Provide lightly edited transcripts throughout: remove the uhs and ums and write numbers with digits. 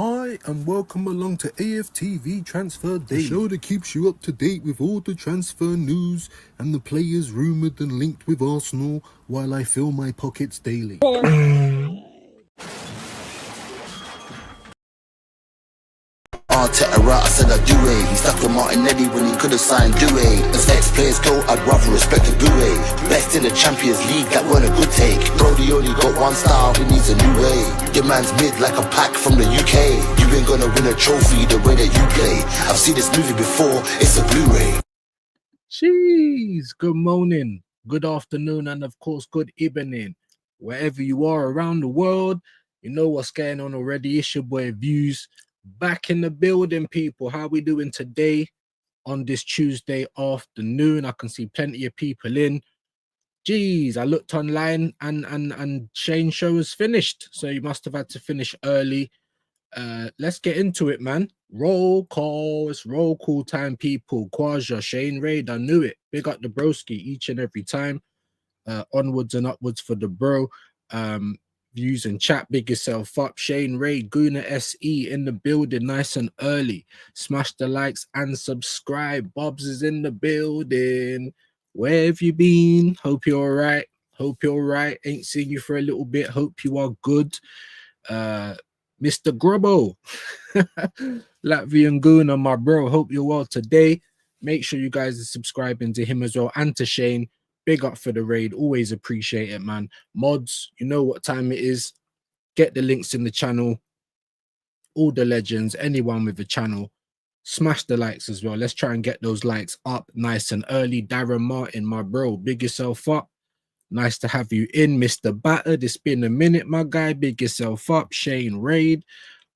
Hi and welcome along to AFTV Transfer Daily, the show that keeps you up to date with all the transfer news and the players rumoured and linked with Arsenal while I fill my pockets daily. Arteta right, I said I do it. He stuck with Martinelli when he could have signed Dewey. As ex-players go, I'd rather respect a Dewey. Best in the Champions League, that weren't a good take. Brody only got one style, he needs a new way. Your man's mid like a pack from the UK. You ain't gonna win a trophy the way that you play. I've seen this movie before, it's a Blu-ray. Jeez, good morning, good afternoon, and of course, good evening. Wherever you are around the world, you know what's going on already. It's your boy Views. Back in the building, people. How we doing today on this Tuesday afternoon? I can see plenty of people in. Geez, I looked online and Shane's show was finished, so you must have had to finish early. Let's get into it, man. Roll call. It's roll call time, people. Quaja, Shane Raid, I knew it. Big up the broski each and every time. Onwards and upwards for the bro. Views and chat, big yourself up. Shane Ray, Guna SE in the building, nice and early. Smash the likes and subscribe. Bobs is in the building. Where have you been? Hope you're all right. Hope you're all right. Ain't seen you for a little bit. Hope you are good. Mr. Grubbo, Latvian Guna, my bro. Hope you're well today. Make sure you guys are subscribing to him as well and to Shane. Big up for the raid. Always appreciate it, man. Mods, you know what time it is. Get the links in the channel. All the legends, anyone with a channel. Smash the likes as well. Let's try and get those likes up nice and early. Darren Martin, my bro. Big yourself up. Nice to have you in, Mr. Battered. It's been a minute, my guy. Big yourself up. Shane Raid.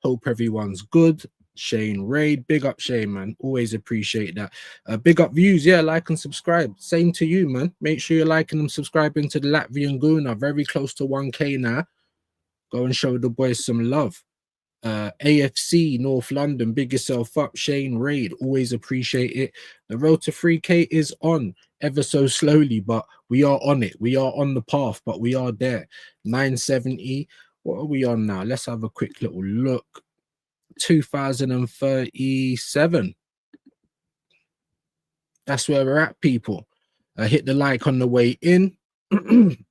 Hope everyone's good. Shane Raid, big up Shane, man. Always appreciate that. Big up Views, yeah, like and subscribe. Same to you, man. Make sure you're liking and subscribing to the Latvian Guna. Very close to 1K now. Go and show the boys some love. AFC North London, big yourself up. Shane Raid, always appreciate it. The road to 3K is on, ever so slowly, but we are on it. We are on the path, but we are there. 970. What are we on now? Let's have a quick little look. 2037. That's where we're at, people. Hit the like on the way in.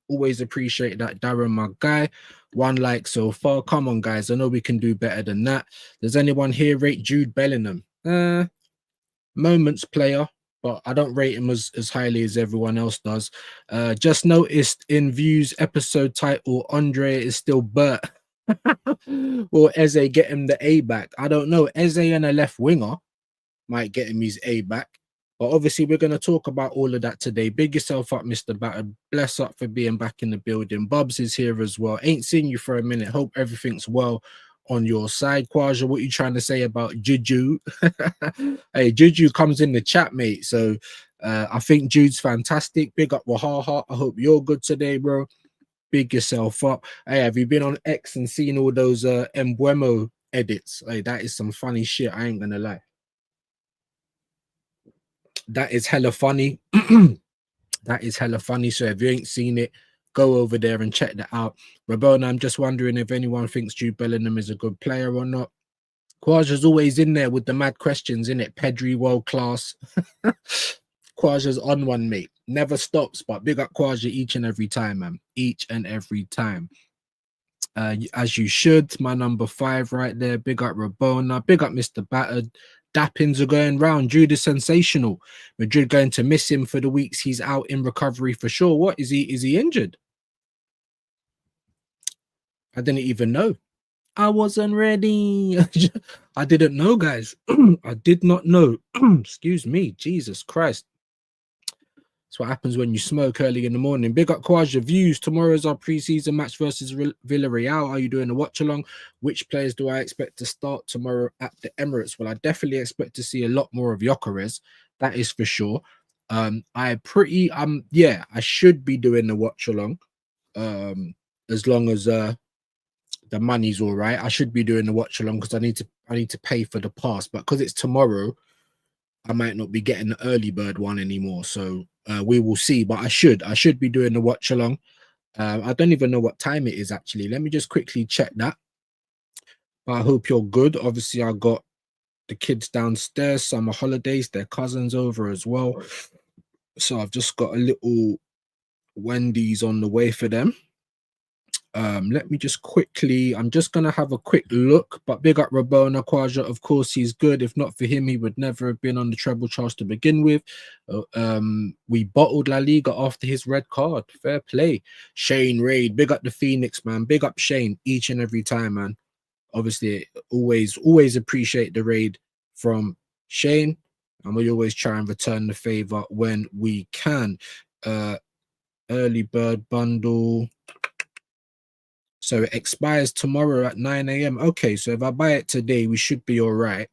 Always appreciate that, Darren, my guy. 1 like so far. Come on, guys. I know we can do better than that. Does anyone here rate Jude Bellingham? Moments player, but I don't rate him as highly as everyone else does. Just noticed in Views episode title, Andre is still Bert. Will Eze get him the A back? I don't know. Eze and a left winger might get him his A back. But obviously, we're going to talk about all of that today. Big yourself up, Mr. Batter. Bless up for being back in the building. Bubs is here as well. Ain't seen you for a minute. Hope everything's well on your side. Quaja, what you trying to say about Juju? Hey, Juju comes in the chat, mate. So I think Jude's fantastic. Big up Wahaha. I hope you're good today, bro. Big yourself up. Hey, have you been on X and seen all those Embuemo edits? Hey, that is some funny shit. I ain't gonna lie. That is hella funny. That is hella funny. So if you ain't seen it, go over there and check that out. Rabona, I'm just wondering if anyone thinks Jude Bellingham is a good player or not. Quaja's always in there with the mad questions, in it. Pedri, world class. Quaja's on one, mate. Never stops, but big up Quaja each and every time, man. Each and every time. As you should. My number 5 right there. Big up Rabona. Big up Mr. Battered. Dappings are going round. Jude is sensational. Madrid going to miss him for the weeks he's out in recovery for sure. What is he? Is he injured? I didn't even know. I wasn't ready. I didn't know, guys. I did not know. Excuse me. Jesus Christ. That's what happens when you smoke early in the morning. Big up Quaja Views. Tomorrow's our preseason match versus Villarreal. Are you doing a watch along? Which players do I expect to start tomorrow at the Emirates? Well, I definitely expect to see a lot more of Gyökeres. That is for sure. I should be doing the watch along. As long as the money's all right. I should be doing the watch along because I need to pay for the pass. But because it's tomorrow, I might not be getting the early bird one anymore. So we will see. But I should be doing the watch along. I don't even know what time it is actually. Let me just quickly check that. But I hope you're good. Obviously, I got the kids downstairs, summer holidays, their cousins over as well. So I've just got a little Wendy's on the way for them. Let me just quickly, I'm just gonna have a quick look, but big up Rabona Kwaja, of course he's good. If not for him, he would never have been on the treble charge to begin with. We bottled La Liga after his red card. Fair play. Shane Raid, big up the Phoenix, man. Big up Shane each and every time, man. Obviously, always appreciate the raid from Shane, and we always try and return the favor when we can. Early bird bundle. So it expires tomorrow at 9 a.m. Okay, so if I buy it today, we should be all right.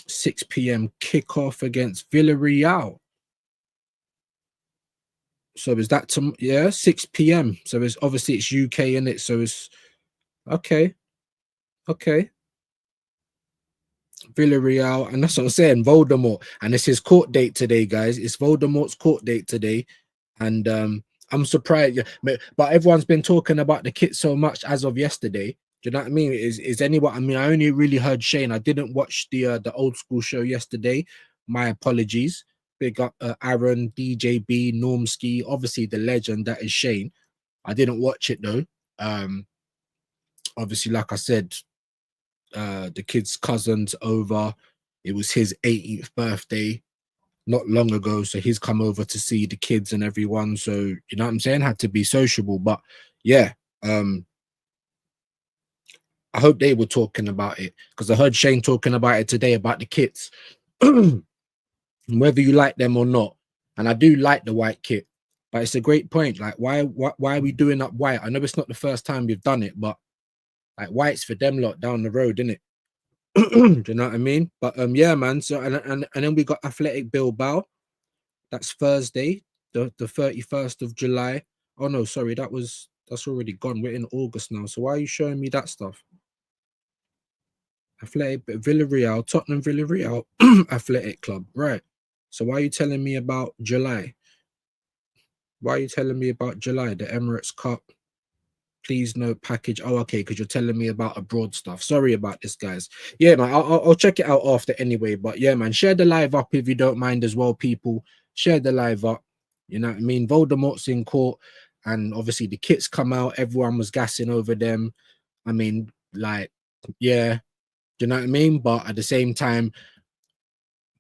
6 p.m. kickoff against Villarreal. So is that yeah, 6 p.m. So it's obviously it's UK in it. So it's okay. Villarreal, and that's what I'm saying. Voldemort, and it's his court date today, guys. It's Voldemort's court date today, and I'm surprised. But everyone's been talking about the kit so much as of yesterday. Do you know what I mean? Is anyone? I mean, I only really heard Shane. I didn't watch the old school show yesterday. My apologies. Big up Aaron, DJB, Normski, obviously the legend that is Shane. I didn't watch it though. Obviously, like I said, the kid's cousin's over. It was his 18th birthday not long ago, so he's come over to see the kids and everyone. So you know what I'm saying, had to be sociable. But yeah, I hope they were talking about it, because I heard Shane talking about it today about the kits. Whether you like them or not, and I do like the white kit, but it's a great point. Like, why are we doing up white? I know it's not the first time we've done it, but like, white's for them lot down the road, isn't it? Do you know what I mean? But yeah, man. So and then we got Athletic Bilbao. That's Thursday, the 31st of July. Oh no, sorry, that's already gone. We're in August now. So why are you showing me that stuff? Athletic Villarreal, Tottenham Villarreal Athletic Club. Right. So why are you telling me about July? Why are you telling me about July? The Emirates Cup. Please no package. Oh, okay, because you're telling me about abroad stuff. Sorry about this, guys. Yeah, man, I'll check it out after anyway. But yeah, man, share the live up if you don't mind as well, people. Share the live up. You know what I mean? Voldemort's in court, and obviously the kits come out. Everyone was gassing over them. I mean, like, yeah, do you know what I mean? But at the same time,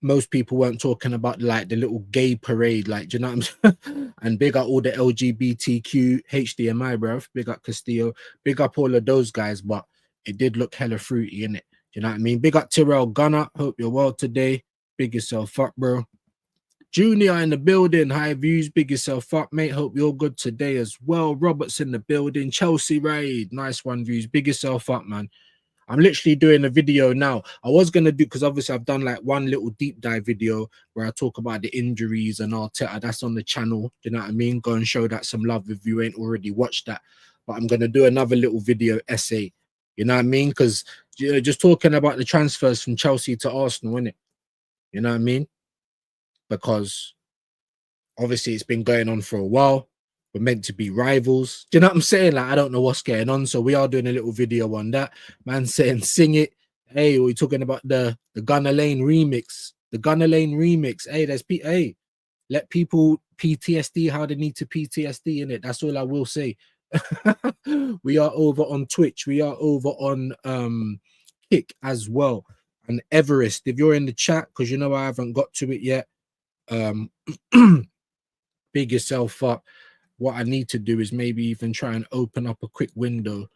most people weren't talking about like the little gay parade, like, do you know what I'm saying? And big up all the LGBTQ HDMI, bruv. Big up Castillo, big up all of those guys. But it did look hella fruity, innit? Do you know what I mean? Big up Tyrell Gunner. Hope you're well today. Big yourself up, bro. Junior in the building. High views. Big yourself up, mate. Hope you're good today as well. Roberts in the building. Chelsea raid. Nice one, views. Big yourself up, man. I'm literally doing a video now. I was going to do, because obviously I've done like one little deep dive video where I talk about the injuries and Arteta. That's on the channel. Do you know what I mean? Go and show that some love if you ain't already watched that. But I'm going to do another little video essay. You know what I mean? Because just talking about the transfers from Chelsea to Arsenal, innit? You know what I mean? Because obviously it's been going on for a while. We're meant to be rivals. Do you know what I'm saying? Like, I don't know what's going on. So we are doing a little video on that. Man saying, sing it. Hey, we're talking about the Gunner Lane remix. The Gunner Lane remix. Hey, hey, let people PTSD how they need to PTSD in it. That's all I will say. We are over on Twitch. We are over on Kick as well. And Everest, if you're in the chat, because you know I haven't got to it yet. Big yourself up. What I need to do is maybe even try and open up a quick window,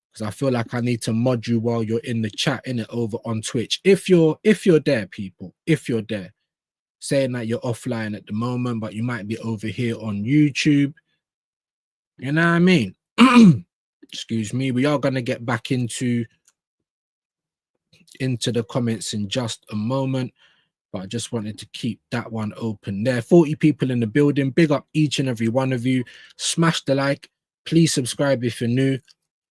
because I feel like I need to mod you while you're in the chat, in it, over on Twitch. If you're there, people, if you're there, saying that you're offline at the moment, but you might be over here on YouTube. You know what I mean? Excuse me. We are going to get back into the comments in just a moment. But I just wanted to keep that one open there. 40 people in the building. Big up each and every one of you. Smash the like. Please subscribe if you're new.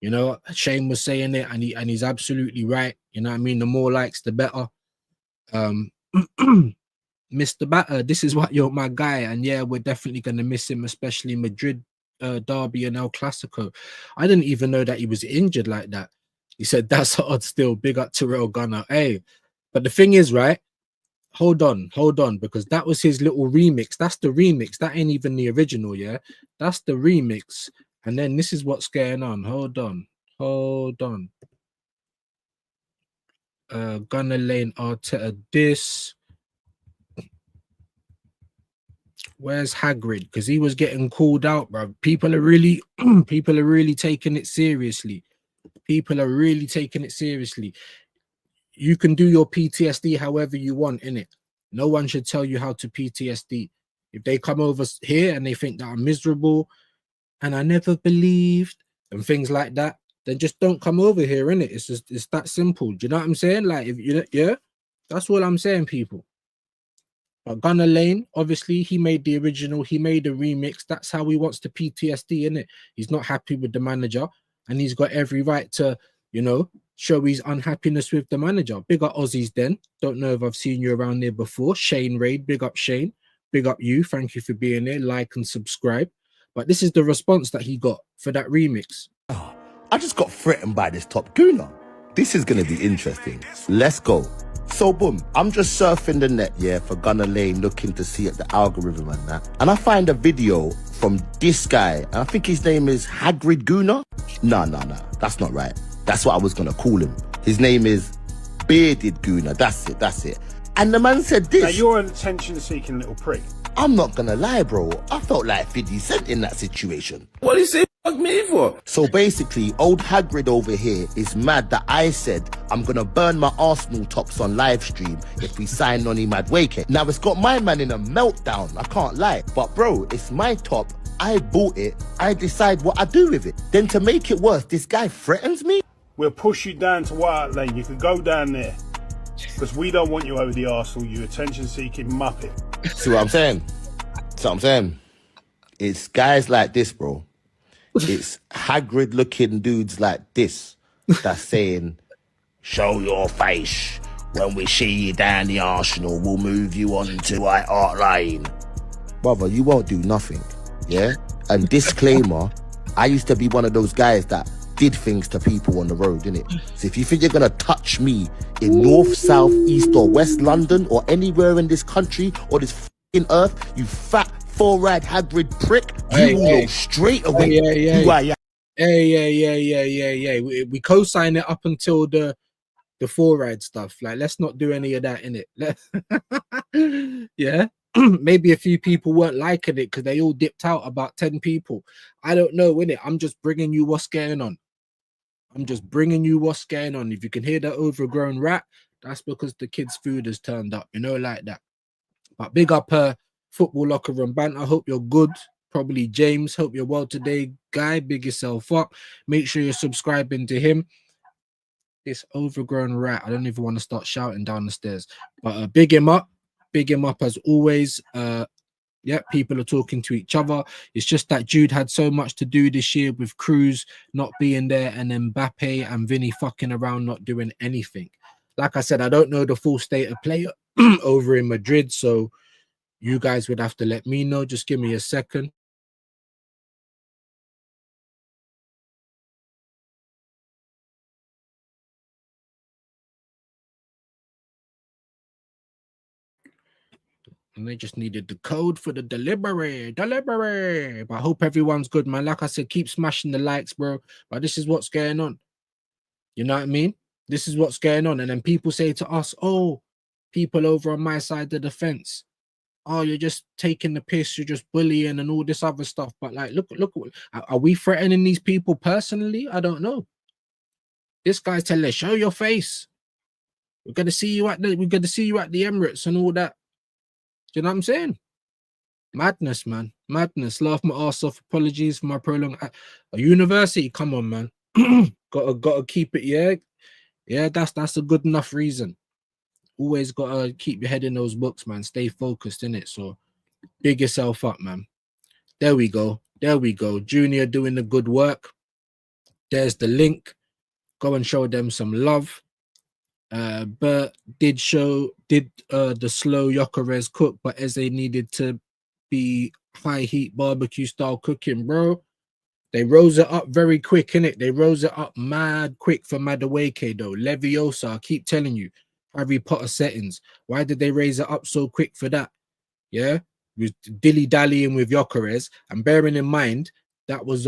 You know, Shane was saying it, and he's absolutely right. You know what I mean? The more likes, the better. Mr. Batter, this is what you're my guy. And yeah, we're definitely going to miss him, especially Madrid derby and El Clasico. I didn't even know that he was injured like that. He said that's odd still. Big up Terrell Gunner. Hey, but the thing is, right? Hold on, because that was his little remix. That's the remix. That ain't even the original, yeah. That's the remix. And then this is what's going on. Hold on. Gunner Lane Arteta this. Where's Hagrid? Because he was getting called out, bro. People are really taking it seriously. You can do your PTSD however you want, innit? No one should tell you how to PTSD. If they come over here and they think that I'm miserable and I never believed and things like that, then just don't come over here, innit? It's that simple. Do you know what I'm saying? Like, if you, yeah, that's all I'm saying, people. But Gunner Lane, obviously, he made the original, he made a remix. That's how he wants to PTSD, innit? He's not happy with the manager, and he's got every right to, show his unhappiness with the manager. Big up Aussies then. Don't know if I've seen you around there before. Shane Raid, big up Shane. Big up you. Thank you for being there. Like and subscribe. But this is the response that he got for that remix. Oh, I just got threatened by this top gooner. This is going to be interesting. Let's go. So boom, I'm just surfing the net, yeah, for Gunner Lane, looking to see at the algorithm and that. And I find a video from this guy. And I think his name is Hagrid Gooner. No, that's not right. That's what I was going to call him. His name is Bearded Gooner. That's it. And the man said this. Now, you're an attention-seeking little prick. I'm not going to lie, bro. I felt like 50 Cent in that situation. What is it? Fuck me for? So basically, old Hagrid over here is mad that I said I'm going to burn my Arsenal tops on live stream if we sign Nonny Madueke. Now, it's got my man in a meltdown. I can't lie. But bro, it's my top. I bought it. I decide what I do with it. Then to make it worse, this guy threatens me. We'll push you down to White Hart Lane. You can go down there. Because we don't want you over the Arsenal, you attention-seeking muppet. See what I'm saying? It's guys like this, bro. It's Hagrid-looking dudes like this that's saying, show your face. When we see you down the Arsenal, we'll move you on to White Hart Lane. Brother, you won't do nothing, yeah? And disclaimer, I used to be one of those guys that did things to people on the road, innit? So if you think you're gonna touch me in North, South, East or West London or anywhere in this country or this f***ing earth, you fat four-ride Hagrid prick, you will know straight away who I am. Yeah. We co-sign it up until the four-ride stuff. Like, let's not do any of that, innit? Yeah. Maybe a few people weren't liking it because they all dipped out, about 10 people. I don't know, innit? I'm just bringing you what's going on. If you can hear that overgrown rat, that's because the kids' food has turned up, like that. But big up Football Locker Room Band. I hope you're good. Probably James. Hope you're well today, guy. Big yourself up. Make sure you're subscribing to him. This overgrown rat. I don't even want to start shouting down the stairs. But big him up. Big him up as always. People are talking to each other. It's just that Jude had so much to do this year with Cruz not being there and then Mbappe and Vinny fucking around not doing anything. Like I said, I don't know the full state of play over in Madrid, so you guys would have to let me know. Just give me a second. And they just needed the code for the delivery. But I hope everyone's good, man. Like I said, keep smashing the likes, bro. But this is what's going on. You know what I mean? This is what's going on. And then people say to us, oh, people over on my side of the fence, oh, you're just taking the piss, you're just bullying and all this other stuff. But like, look, are we threatening these people personally? I don't know. This guy's telling us, show your face. We're gonna see you at the Emirates and all that. Do you know what I'm saying? Madness, man. Madness. Laugh my ass off. Apologies for my prolonged. A university, come on, man. gotta keep it, yeah. Yeah, that's a good enough reason. Always gotta keep your head in those books, man. Stay focused in it. So big yourself up, man. There we go. Junior doing the good work. There's the link. Go and show them some love. Bert did the slow Yokerez cook, but Eze needed to be high heat barbecue style cooking, bro. They rose it up very quick, innit? They rose it up mad quick for Madueke, though. Leviosa, I keep telling you, Harry Potter settings. Why did they raise it up so quick for that? Yeah, with dilly dallying with Gyökeres, and bearing in mind that was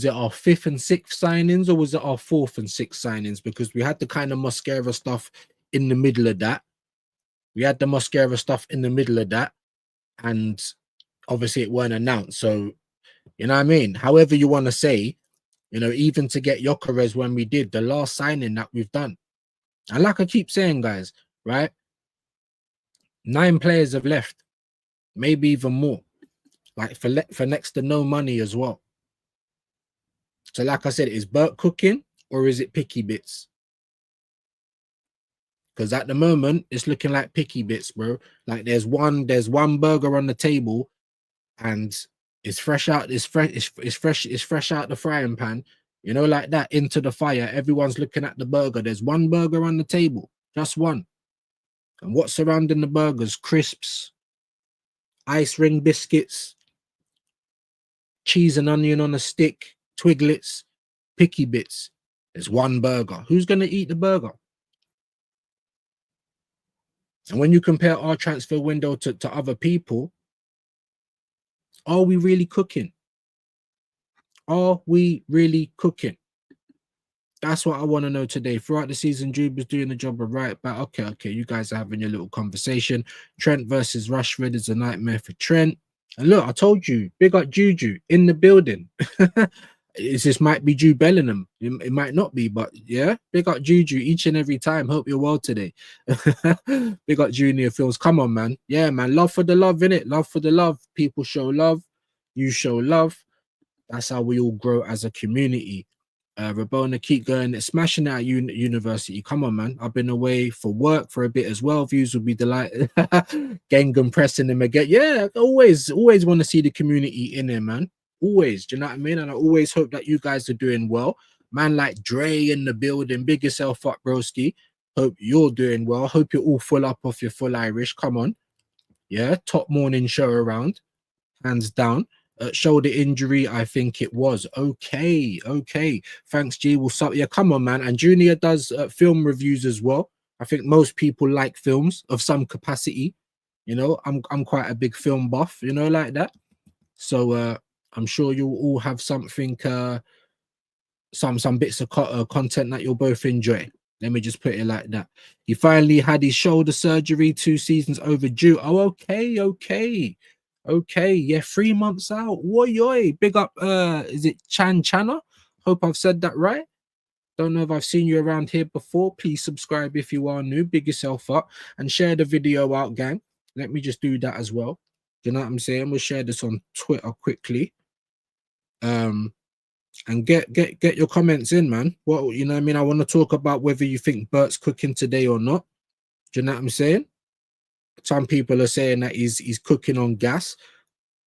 it our fifth and sixth signings, or was it our fourth and sixth signings? Because we had the kind of Mosquera stuff in the middle of that. We had the Mosquera stuff in the middle of that, and obviously it weren't announced. So, you know what I mean? However you want to say, you know, even to get Gyökeres when we did the last signing that we've done. And like I keep saying, guys, right? 9 players have left, maybe even more. Like for next to no money as well. So, like I said, is Bert cooking or is it picky bits? Because at the moment it's looking like picky bits, bro. Like there's one burger on the table, and it's fresh out. It's fresh out the frying pan. You know, like that, into the fire. Everyone's looking at the burger. There's one burger on the table, just one. And what's surrounding the burgers? Crisps, ice ring biscuits, cheese and onion on a stick, Twiglets, picky bits. There's one burger. Who's going to eat the burger? And when you compare our transfer window to other people, are we really cooking? Are we really cooking? That's what I want to know today. Throughout the season, Jude was doing the job of right back. Okay, you guys are having your little conversation. Trent versus Rashford is a nightmare for Trent. And look, I told you, big up Juju in the building. This might be Jude Bellingham. It might not be, but yeah, big up Juju each and every time. Hope you're well today. Big up Junior Films. Come on, man. Yeah, man. Love for the love, innit? Love for the love. People show love. You show love. That's how we all grow as a community. Rabona, keep going. It's smashing out university. Come on, man. I've been away for work for a bit as well. Views would be delighted. Gengham pressing him again. Yeah, always want to see the community in there, man. Always. Do you know what I mean? And I always hope that you guys are doing well. Man like Dre in the building. Big yourself up, broski. Hope you're doing well. Hope you're all full up off your full Irish. Come on. Yeah, top morning show around. Hands down. Shoulder injury, I think it was. Okay. Thanks, G. What's up? Yeah, come on, man. And Junior does film reviews as well. I think most people like films of some capacity. You know, I'm quite a big film buff, you know, like that. So I'm sure you'll all have something, some bits of content that you'll both enjoy. Let me just put it like that. He finally had his shoulder surgery, 2 seasons overdue. Oh, okay. Yeah, 3 months out. Woy. Big up, is it Chana? Hope I've said that right. Don't know if I've seen you around here before. Please subscribe if you are new. Big yourself up and share the video out, gang. Let me just do that as well. You know what I'm saying? We'll share this on Twitter quickly. And get your comments in, man. What, you know what I mean? I want to talk about whether you think Bert's cooking today or not. Do you know what I'm saying? Some people are saying that he's cooking on gas.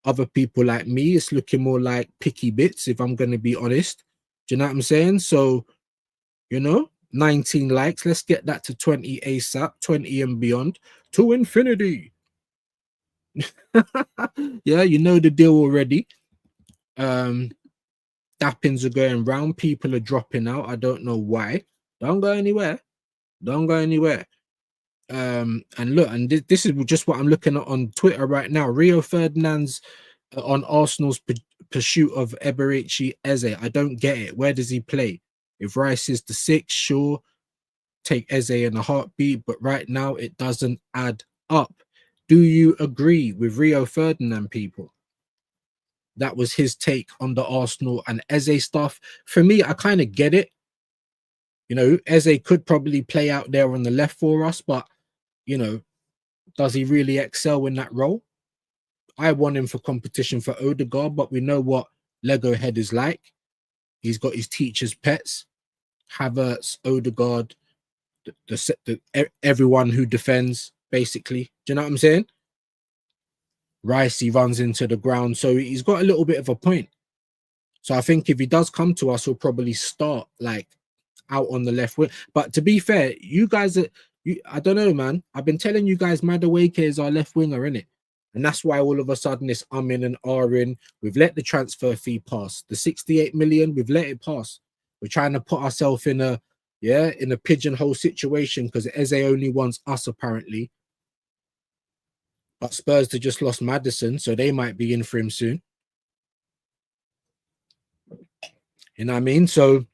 Other people like me, it's looking more like picky bits, if I'm going to be honest. Do you know what I'm saying? So, you know, 19 likes. Let's get that to 20 ASAP, 20 and beyond, to infinity. Yeah, you know the deal already. Dappings are going round. People are dropping out. I don't know why. Don't go anywhere. And look, and this is just what I'm looking at on Twitter right now. Rio Ferdinand's on Arsenal's pursuit of Eberechi Eze. I don't get it. Where does he play? If Rice is the 6, sure, take Eze in a heartbeat, but right now it doesn't add up. Do you agree with Rio Ferdinand, people? That was his take on the Arsenal and Eze stuff. For me, I kind of get it. You know, Eze could probably play out there on the left for us, but, you know, does he really excel in that role? I want him for competition for Odegaard, but we know what Lego head is like. He's got his teacher's pets, Havertz, Odegaard, everyone who defends, basically. Do you know what I'm saying? Rice, he runs into the ground, so he's got a little bit of a point. So I think if he does come to us, he'll probably start like out on the left wing. But to be fair, you guys are, I don't know, man. I've been telling you guys Madueke is our left winger, innit? And that's why all of a sudden it's umming and ahhing. We've let the transfer fee pass. The 68 million, we've let it pass. We're trying to put ourselves in a pigeonhole situation because Eze only wants us apparently. But Spurs have just lost Maddison, so they might be in for him soon. You know what I mean? So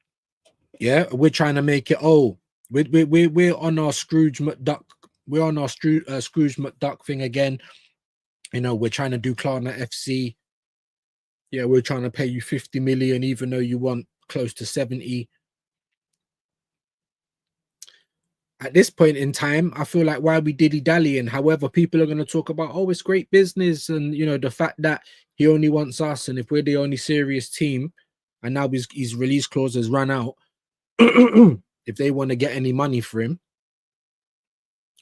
yeah, we're trying to make it. Oh, we're on our Scrooge McDuck. We're on our Scrooge McDuck thing again. You know, we're trying to do Klarna FC. Yeah, we're trying to pay you 50 million, even though you want close to 70. At this point in time, I feel like why are we dilly-dallying? However, people are going to talk about, oh, it's great business. And, you know, the fact that he only wants us. And if we're the only serious team, and now his release clause has run out, if they want to get any money for him,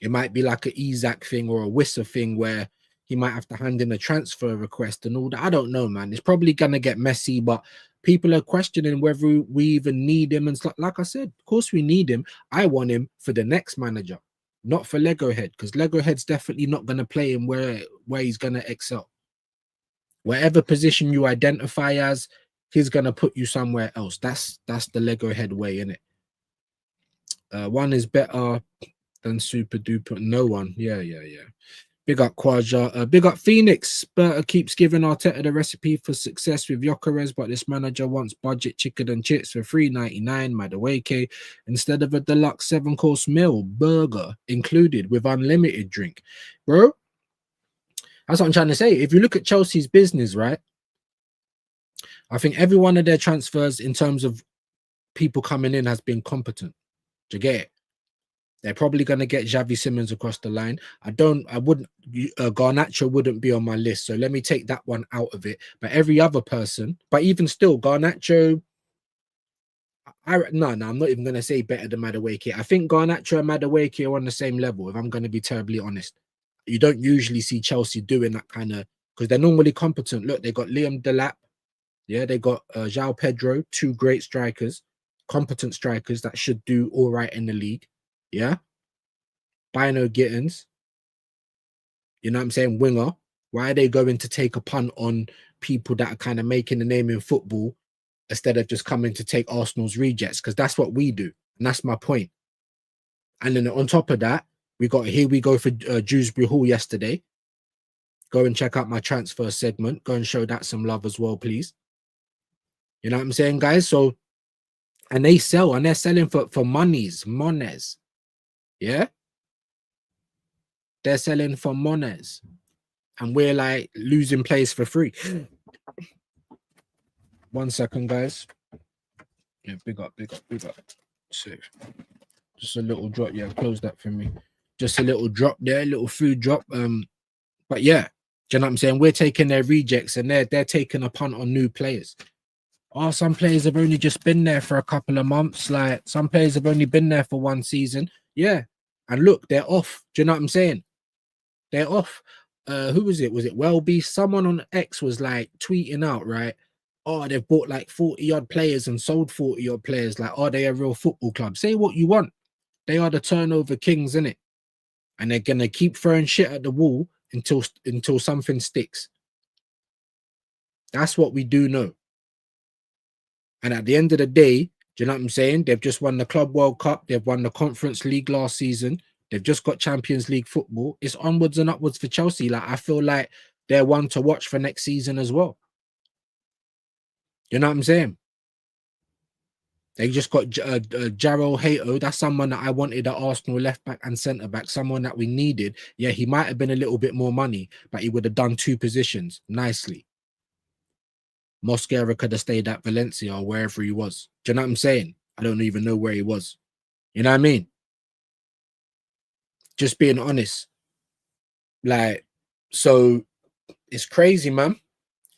it might be like an Isaac thing or a Wissa thing where he might have to hand in a transfer request and all that. I don't know, man. It's probably going to get messy, but people are questioning whether we even need him. And stuff. Like I said, of course we need him. I want him for the next manager, not for Lego Head, because Lego Head's definitely not going to play him where he's going to excel. Wherever position you identify as, he's going to put you somewhere else. That's the Lego Head way, innit? One is better than Super Duper. No one. Yeah. Big up Quaja. Big up Phoenix. Bert keeps giving Arteta the recipe for success with Gyökeres, but this manager wants budget chicken and chips for $3.99 Madueke instead of a deluxe 7-course meal burger included with unlimited drink. Bro, that's what I'm trying to say. If you look at Chelsea's business, right, I think every one of their transfers in terms of people coming in has been competent. Do you get it? They're probably going to get Xavi Simons across the line. Garnacho wouldn't be on my list. So let me take that one out of it. But every other person, but even still, Garnacho, no, I'm not even going to say better than Madueke. I think Garnacho and Madueke are on the same level, if I'm going to be terribly honest. You don't usually see Chelsea doing that kind of, because they're normally competent. Look, they got Liam Delap. Yeah, they got João Pedro, 2 great strikers, competent strikers that should do all right in the league. Yeah. Bino Gittins. You know what I'm saying? Winger. Why are they going to take a punt on people that are kind of making the name in football instead of just coming to take Arsenal's rejects? Because that's what we do. And that's my point. And then on top of that, here we go for Dewsbury Hall yesterday. Go and check out my transfer segment. Go and show that some love as well, please. You know what I'm saying, guys? So, and they sell, and they're selling for monies. Yeah? They're selling for mones. And we're like losing plays for free. 1 second, guys. Yeah, big up. Safe. Just a little drop. Yeah, close that for me. Just a little drop there, little food drop. But yeah, do you know what I'm saying? We're taking their rejects and they're taking a punt on new players. Oh, some players have only just been there for a couple of months. Like some players have only been there for 1 season. Yeah. And look, they're off. Do you know what I'm saying? They're off. Who was it? Was it Welby? Someone on X was like tweeting out, right? Oh, they've bought like 40-odd players and sold 40-odd players. Like, are they a real football club? Say what you want. They are the turnover kings, innit? And they're gonna keep throwing shit at the wall until something sticks. That's what we do know. And at the end of the day, do you know what I'm saying? They've just won the Club World Cup. They've won the Conference League last season. They've just got Champions League football. It's onwards and upwards for Chelsea. Like, I feel like they're one to watch for next season as well. You know what I'm saying? They just got Jarrell Hato. That's someone that I wanted at Arsenal left back and centre back. Someone that we needed. Yeah, he might have been a little bit more money, but he would have done 2 positions nicely. Mosquera could have stayed at Valencia or wherever he was. Do you know what I'm saying? I don't even know where he was. You know what I mean? Just being honest. Like, so it's crazy, man.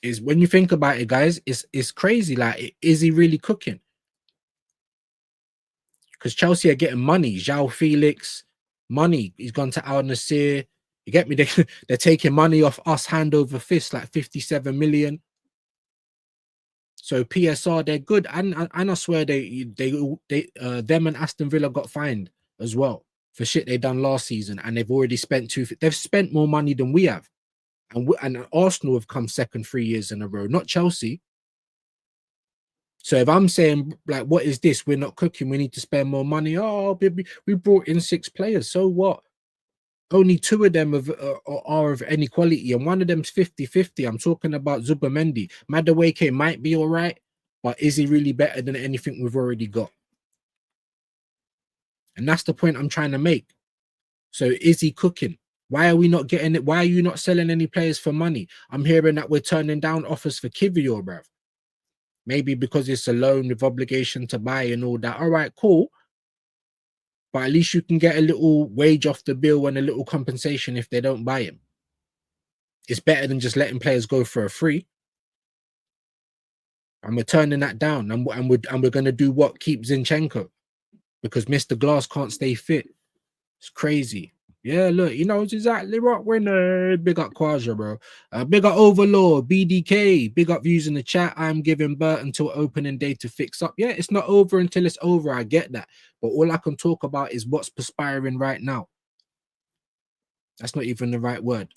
Is when you think about it, guys, it's crazy. Like, is he really cooking? Because Chelsea are getting money. João Felix, money. He's gone to Al Nassr. You get me? They're taking money off us hand over fist, like 57 million. So PSR, they're good. And I swear them and Aston Villa got fined as well for shit they done last season. And they've already spent they've spent more money than we have. And Arsenal have come second 3 years in a row, not Chelsea. So if I'm saying, like, what is this? We're not cooking. We need to spend more money. Oh, baby, we brought in 6 players. So what? Only 2 of them are of any quality, and one of them's 50-50. I'm talking about Zubamendi. Madueke might be all right, but is he really better than anything we've already got? And that's the point I'm trying to make. So is he cooking? Why are we not getting it? Why are you not selling any players for money? I'm hearing that we're turning down offers for Kivior, bruv. Maybe because it's a loan with obligation to buy and all that. All right, cool. But at least you can get a little wage off the bill and a little compensation if they don't buy him. It's better than just letting players go for a free. And we're turning that down. And we're going to do what? Keep Zinchenko. Because Mr. Glass can't stay fit. It's crazy. Yeah, look, he knows exactly what we're doing. Big up Quaja, bro. Big up Overlord, BDK. Big up views in the chat. I'm giving Bert until opening day to fix up. Yeah, it's not over until it's over. I get that. But all I can talk about is what's perspiring right now. That's not even the right word.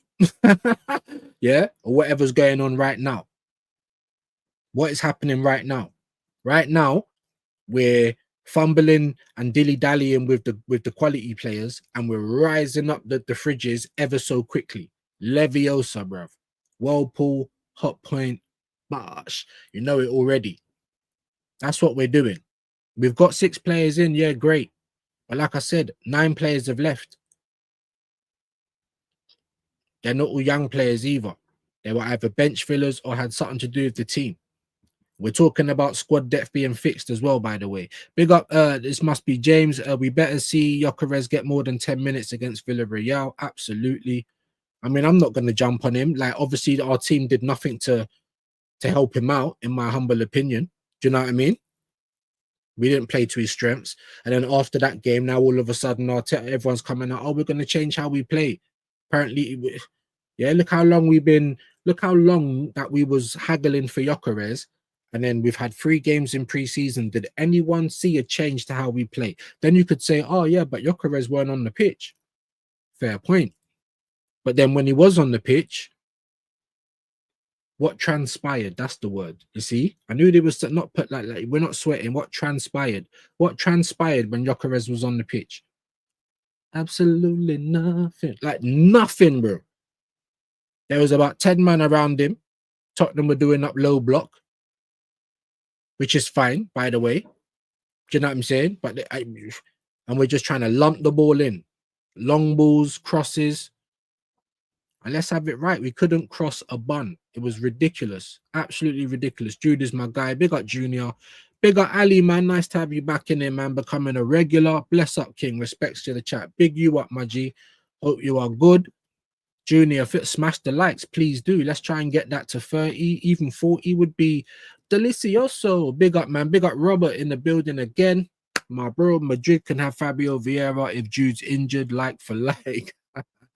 Yeah, or whatever's going on right now. What is happening right now? Right now, we're fumbling and dilly-dallying with the quality players, and we're rising up the fridges ever so quickly. Leviosa, bruv. Whirlpool, Hot Point, Bosh. You know it already. That's what we're doing. We've got 6 players in, yeah, great. But like I said, 9 players have left. They're not all young players either. They were either bench fillers or had something to do with the team. We're talking about squad depth being fixed as well, by the way. Big up, this must be James. We better see Gyökeres get more than 10 minutes against Villarreal. Absolutely. I mean, I'm not going to jump on him. Like, obviously, our team did nothing to help him out, in my humble opinion. Do you know what I mean? We didn't play to his strengths. And then after that game, now all of a sudden, everyone's coming out, oh, we're going to change how we play. Apparently, yeah, look how long that we was haggling for Gyökeres. And then we've had 3 games in pre-season. Did anyone see a change to how we play? Then you could say, oh, yeah, but Gyökeres weren't on the pitch. Fair point. But then when he was on the pitch, what transpired? That's the word. You see? I knew they was not put like we're not sweating. What transpired? What transpired when Gyökeres was on the pitch? Absolutely nothing. Like nothing, bro. There was about 10 men around him. Tottenham were doing up low block, which is fine, by the way. Do you know what I'm saying? But and we're just trying to lump the ball in. Long balls, crosses. And let's have it right. We couldn't cross a bun. It was ridiculous. Absolutely ridiculous. Jude is my guy. Big up Junior. Big up Ali, man. Nice to have you back in here, man. Becoming a regular. Bless up, King. Respects to the chat. Big you up, my G. Hope you are good. Junior, if it smash the likes, please do. Let's try and get that to 30. Even 40 would be delicioso. Big up, man. Big up Robert in the building again. My bro, Madrid can have Fabio Vieira if Jude's injured, like for like.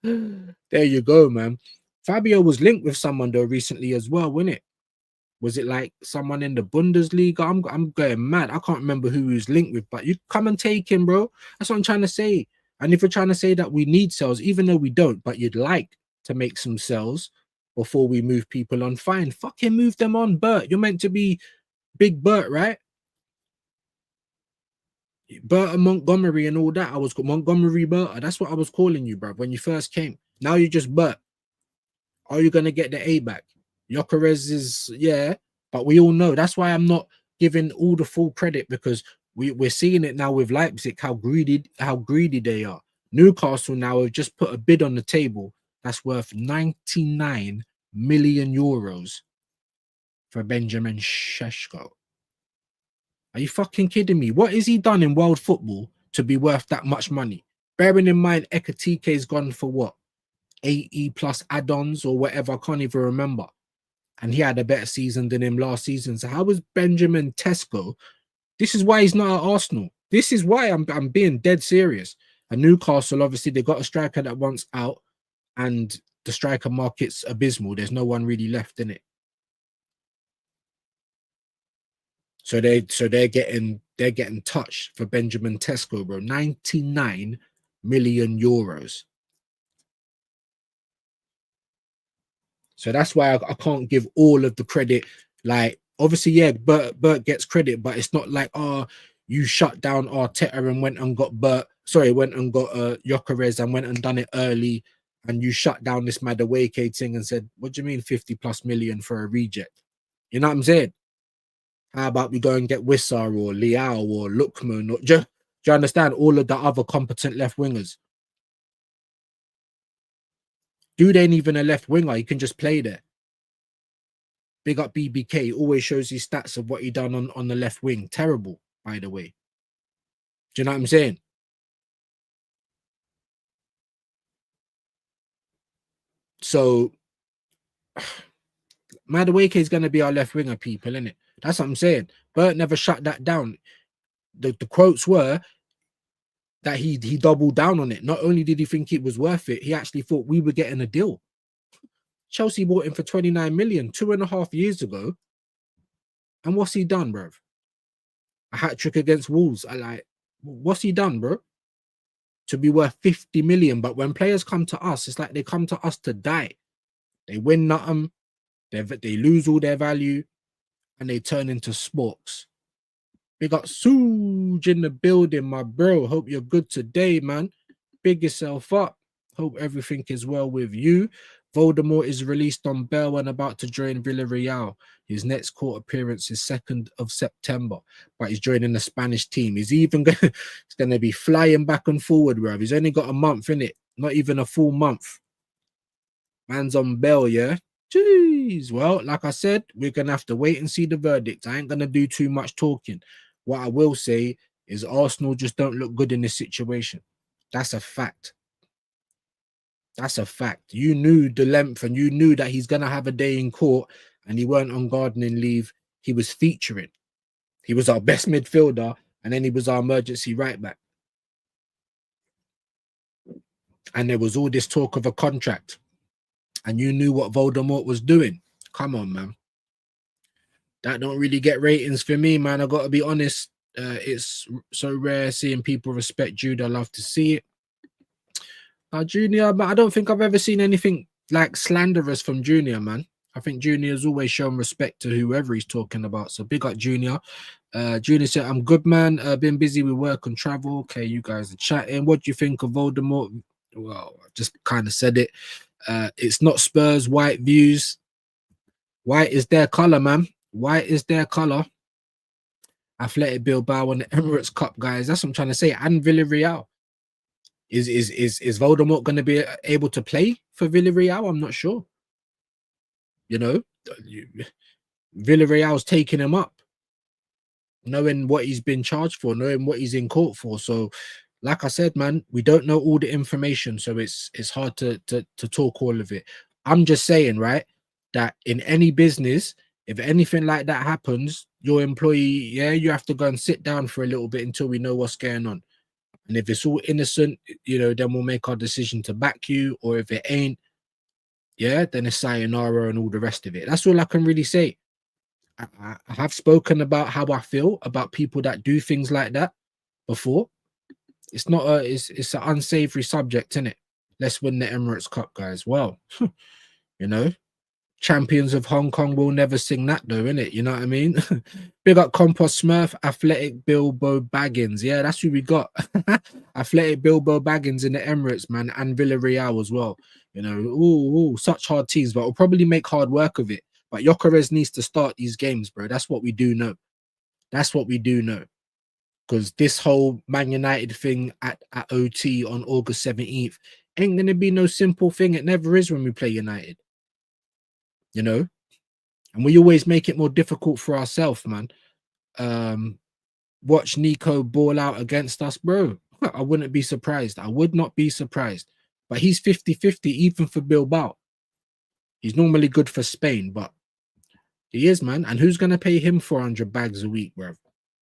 There you go, man. Fabio was linked with someone though recently as well, wasn't it? Was it like someone in the Bundesliga? I'm going mad. I can't remember who he was linked with, but you come and take him, bro. That's what I'm trying to say. And if you're trying to say that we need sales, even though we don't, but you'd like to make some sales before we move people on, fine. Fucking move them on, Bert. You're meant to be Big Bert, right? Bert and Montgomery and all that. I was called Montgomery Bert. That's what I was calling you, bro, when you first came. Now you're just Bert. Are you gonna get the A back? Gyökeres is, yeah, but we all know that's why I'm not giving all the full credit, because we're seeing it now with Leipzig, how greedy they are. Newcastle now have just put a bid on the table that's worth 99 million euros for Benjamin Šeško. Are you fucking kidding me? What has he done in world football to be worth that much money? Bearing in mind, Ekatike's gone for what? 80 plus add-ons or whatever. I can't even remember. And he had a better season than him last season. So how was Benjamin Tesco? This is why he's not at Arsenal. This is why I'm being dead serious. And Newcastle, obviously, they got a striker that wants out, and the striker market's abysmal. There's no one really left in it. So they're getting touched for Benjamin Tesco, bro. 99 million euros. So that's why I can't give all of the credit. Like, obviously, yeah, Bert gets credit, but it's not like, oh, you shut down Arteta and went and got went and got Gyökeres and went and done it early, and you shut down this Madueke thing and said, what do you mean 50+ million for a reject? You know what I'm saying? How about we go and get Wissar or Liao or Lookman? Or, do you understand? All of the other competent left wingers. Dude ain't even a left winger. He can just play there. Big up BBK. Always shows his stats of what he done on the left wing. Terrible, by the way. Do you know what I'm saying? So, Madueke is going to be our left winger, people, innit? That's what I'm saying. Bert never shut that down. The quotes were that he doubled down on it. Not only did he think it was worth it, he actually thought we were getting a deal. Chelsea bought him for 29 million 2.5 years ago. And what's he done, bro? A hat-trick against Wolves. What's he done, bro? To be worth 50 million. But when players come to us, it's like they come to us to die. They win nothing. They lose all their value. And they turn into sporks. Big up Suge in the building, my bro. Hope you're good today, man. Big yourself up. Hope everything is well with you. Voldemort is released on bail and about to join Villarreal. His next court appearance is 2nd of September, but he's joining the Spanish team. He's even going to be flying back and forward, bro. He's only got a month in it, not even a full month. Man's on bail, yeah. Jeez. Well, like I said, we're going to have to wait and see the verdict. I ain't going to do too much talking. What I will say is Arsenal just don't look good in this situation. That's a fact. That's a fact. You knew the length and you knew that he's going to have a day in court and he weren't on gardening leave. He was featuring. He was our best midfielder and then he was our emergency right back. And there was all this talk of a contract. And you knew what Voldemort was doing. Come on, man. That don't really get ratings for me, man. I got to be honest. It's so rare seeing people respect Jude. I love to see it. Junior, but I don't think I've ever seen anything like slanderous from Junior, man. I think Junior's always shown respect to whoever he's talking about. So big up Junior. Junior said, I'm good, man. Been busy with work and travel. Okay, you guys are chatting. What do you think of Voldemort? Well, I just kind of said it. It's not Spurs white views. White is their color, man. White is their color. Athletic Bilbao and the Emirates Cup, guys. That's what I'm trying to say. And Villarreal. Is Voldemort going to be able to play for Villarreal? I'm not sure. You know, Villarreal's taking him up, knowing what he's been charged for, knowing what he's in court for. So, like I said, man, we don't know all the information, so it's hard to talk all of it. I'm just saying, right, that in any business, if anything like that happens, your employee, yeah, you have to go and sit down for a little bit until we know what's going on. And if it's all innocent, you know, then we'll make our decision to back you. Or if it ain't, yeah, then it's sayonara and all the rest of it. That's all I can really say. I have spoken about how I feel about people that do things like that before. It's not it's an unsavory subject, isn't it? Let's win the Emirates Cup, guys. Well, you know, champions of Hong Kong will never sing that though, innit? You know what I mean? Big up Compost Smurf, Athletic Bilbo Baggins. Yeah, that's who we got. Athletic Bilbo Baggins in the Emirates, man, and Villarreal as well. You know, ooh, such hard teams, but we'll probably make hard work of it. But Gyökeres needs to start these games, bro. That's what we do know. That's what we do know. Because this whole Man United thing at OT on August 17th ain't going to be no simple thing. It never is when we play United. You know, and we always make it more difficult for ourselves, man. Watch Nico ball out against us, bro. I wouldn't be surprised. I would not be surprised. But he's 50-50 even for Bilbao. He's normally good for Spain, but he is, man. And who's going to pay him 400 bags a week, bro?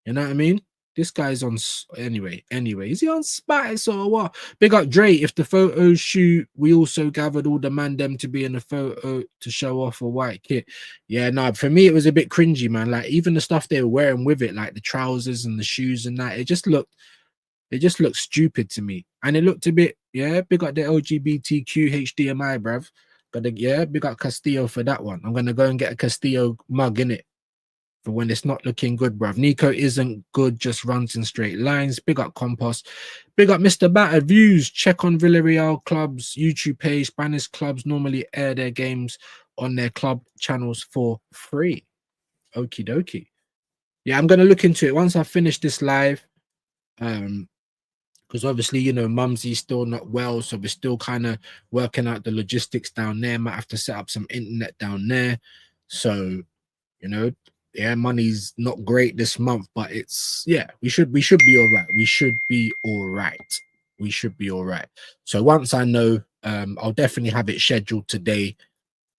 You know what I mean? This guy's on anyway. Is he on Spice or what? Big up Dre. If the photo shoot, we also gathered all the man them to be in the photo to show off a white kit. Yeah, no, for me it was a bit cringy, man. Like even the stuff they were wearing with it, like the trousers and the shoes and that, it just looked stupid to me. And it looked a bit, yeah, big up the LGBTQ HDMI, bruv. Yeah, big up Castillo for that one. I'm gonna go and get a Castillo mug in it for when it's not looking good, bruv. Nico isn't good, just runs in straight lines. Big up Compost. Big up Mr. Batter. Views. Check on Villarreal clubs YouTube page. Spanish clubs normally air their games on their club channels for free. Okie dokie. Yeah, I'm gonna look into it once I finish this live. Because obviously, you know, Mumsy's still not well, so we're still kind of working out the logistics down there. Might have to set up some internet down there. So, you know, yeah, money's not great this month, but it's we should be all right. We should be all right. We should be all right. So once I know, I'll definitely have it scheduled today,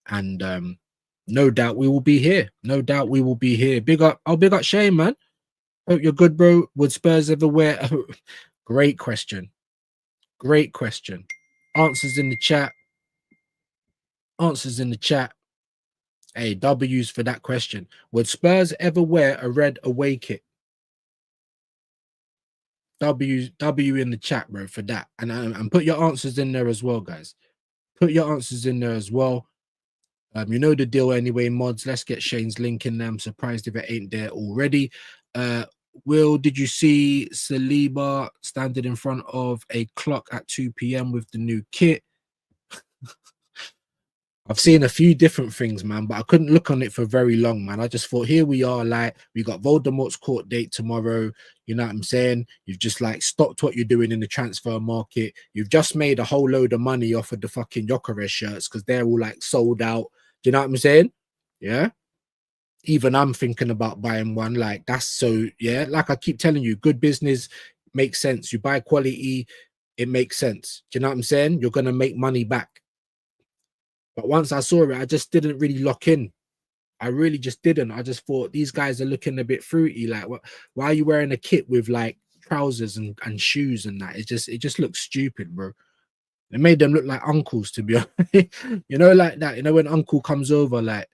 and no doubt we will be here. No doubt we will be here. Big up, big up Shane, man. Hope you're good, bro. Would Spurs ever wear? Great question. Great question. Answers in the chat. Answers in the chat. Hey, W's for that question. Would Spurs ever wear a red away kit? W in the chat, bro, for that. And put your answers in there as well, guys. Put your answers in there as well. You know the deal anyway, mods. Let's get Shane's link in there. I'm surprised if it ain't there already. Will, did you see Saliba standing in front of a clock at 2 p.m. with the new kit? I've seen a few different things, man, but I couldn't look on it for very long, man. I just thought, here we are, like, we got Voldemort's court date tomorrow. You know what I'm saying? You've just, like, stopped what you're doing in the transfer market. You've just made a whole load of money off of the fucking Gyökeres shirts because they're all, like, sold out. Do you know what I'm saying? Yeah? Even I'm thinking about buying one. Like, that's so, yeah, like I keep telling you, good business makes sense. You buy quality, it makes sense. Do you know what I'm saying? You're going to make money back. But once I saw it, I just didn't really lock in. I really just didn't. I just thought these guys are looking a bit fruity. Like, why are you wearing a kit with like trousers and shoes and that? It just looks stupid, bro. It made them look like uncles, to be honest. You know, like that. You know, when uncle comes over, like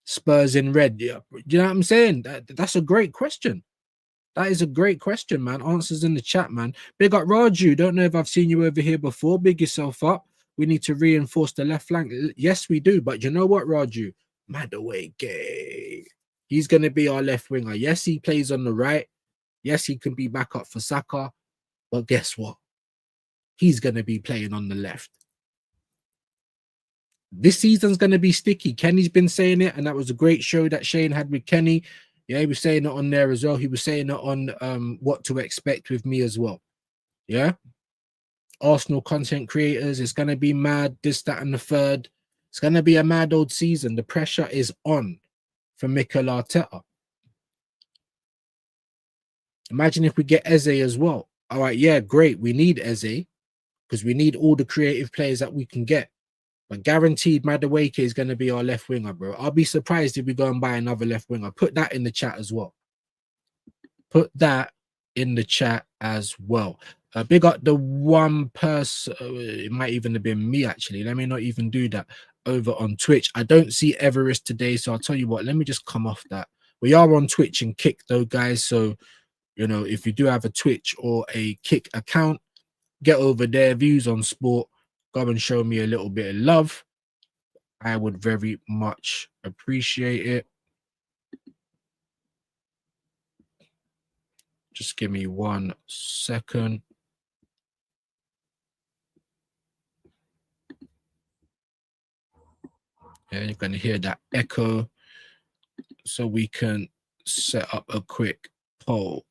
Spurs in red. Yeah, you know what I'm saying? That's a great question. That is a great question, man. Answers in the chat, man. Big up Raju. Don't know if I've seen you over here before. Big yourself up. We need to reinforce the left flank. Yes, we do. But you know what, Raju? Madueke. He's going to be our left winger. Yes, he plays on the right. Yes, he can be back up for Saka. But guess what? He's going to be playing on the left. This season's going to be sticky. Kenny's been saying it, and that was a great show that Shane had with Kenny. Yeah, he was saying it on there as well. He was saying it on what to expect with me as well. Yeah. Arsenal content creators, it's going to be mad, this, that, and the third. It's going to be a mad old season. The pressure is on for Mikel Arteta. Imagine if we get Eze as well. All right, yeah, great. We need Eze because we need all the creative players that we can get. But guaranteed, Madueke is going to be our left winger, bro. I'll be surprised if we go and buy another left winger. Put that in the chat as well. Put that in the chat as well. Big up the one person. It might even have been me, actually. Let me not even do that over on Twitch. I don't see Everest today, so I'll tell you what. Let me just come off that. We are on Twitch and Kick, though, guys. So, you know, if you do have a Twitch or a Kick account, get over there. Views on sport. Go and show me a little bit of love. I would very much appreciate it. Just give me 1 second. Yeah, you're going to hear that echo. So we can set up a quick poll.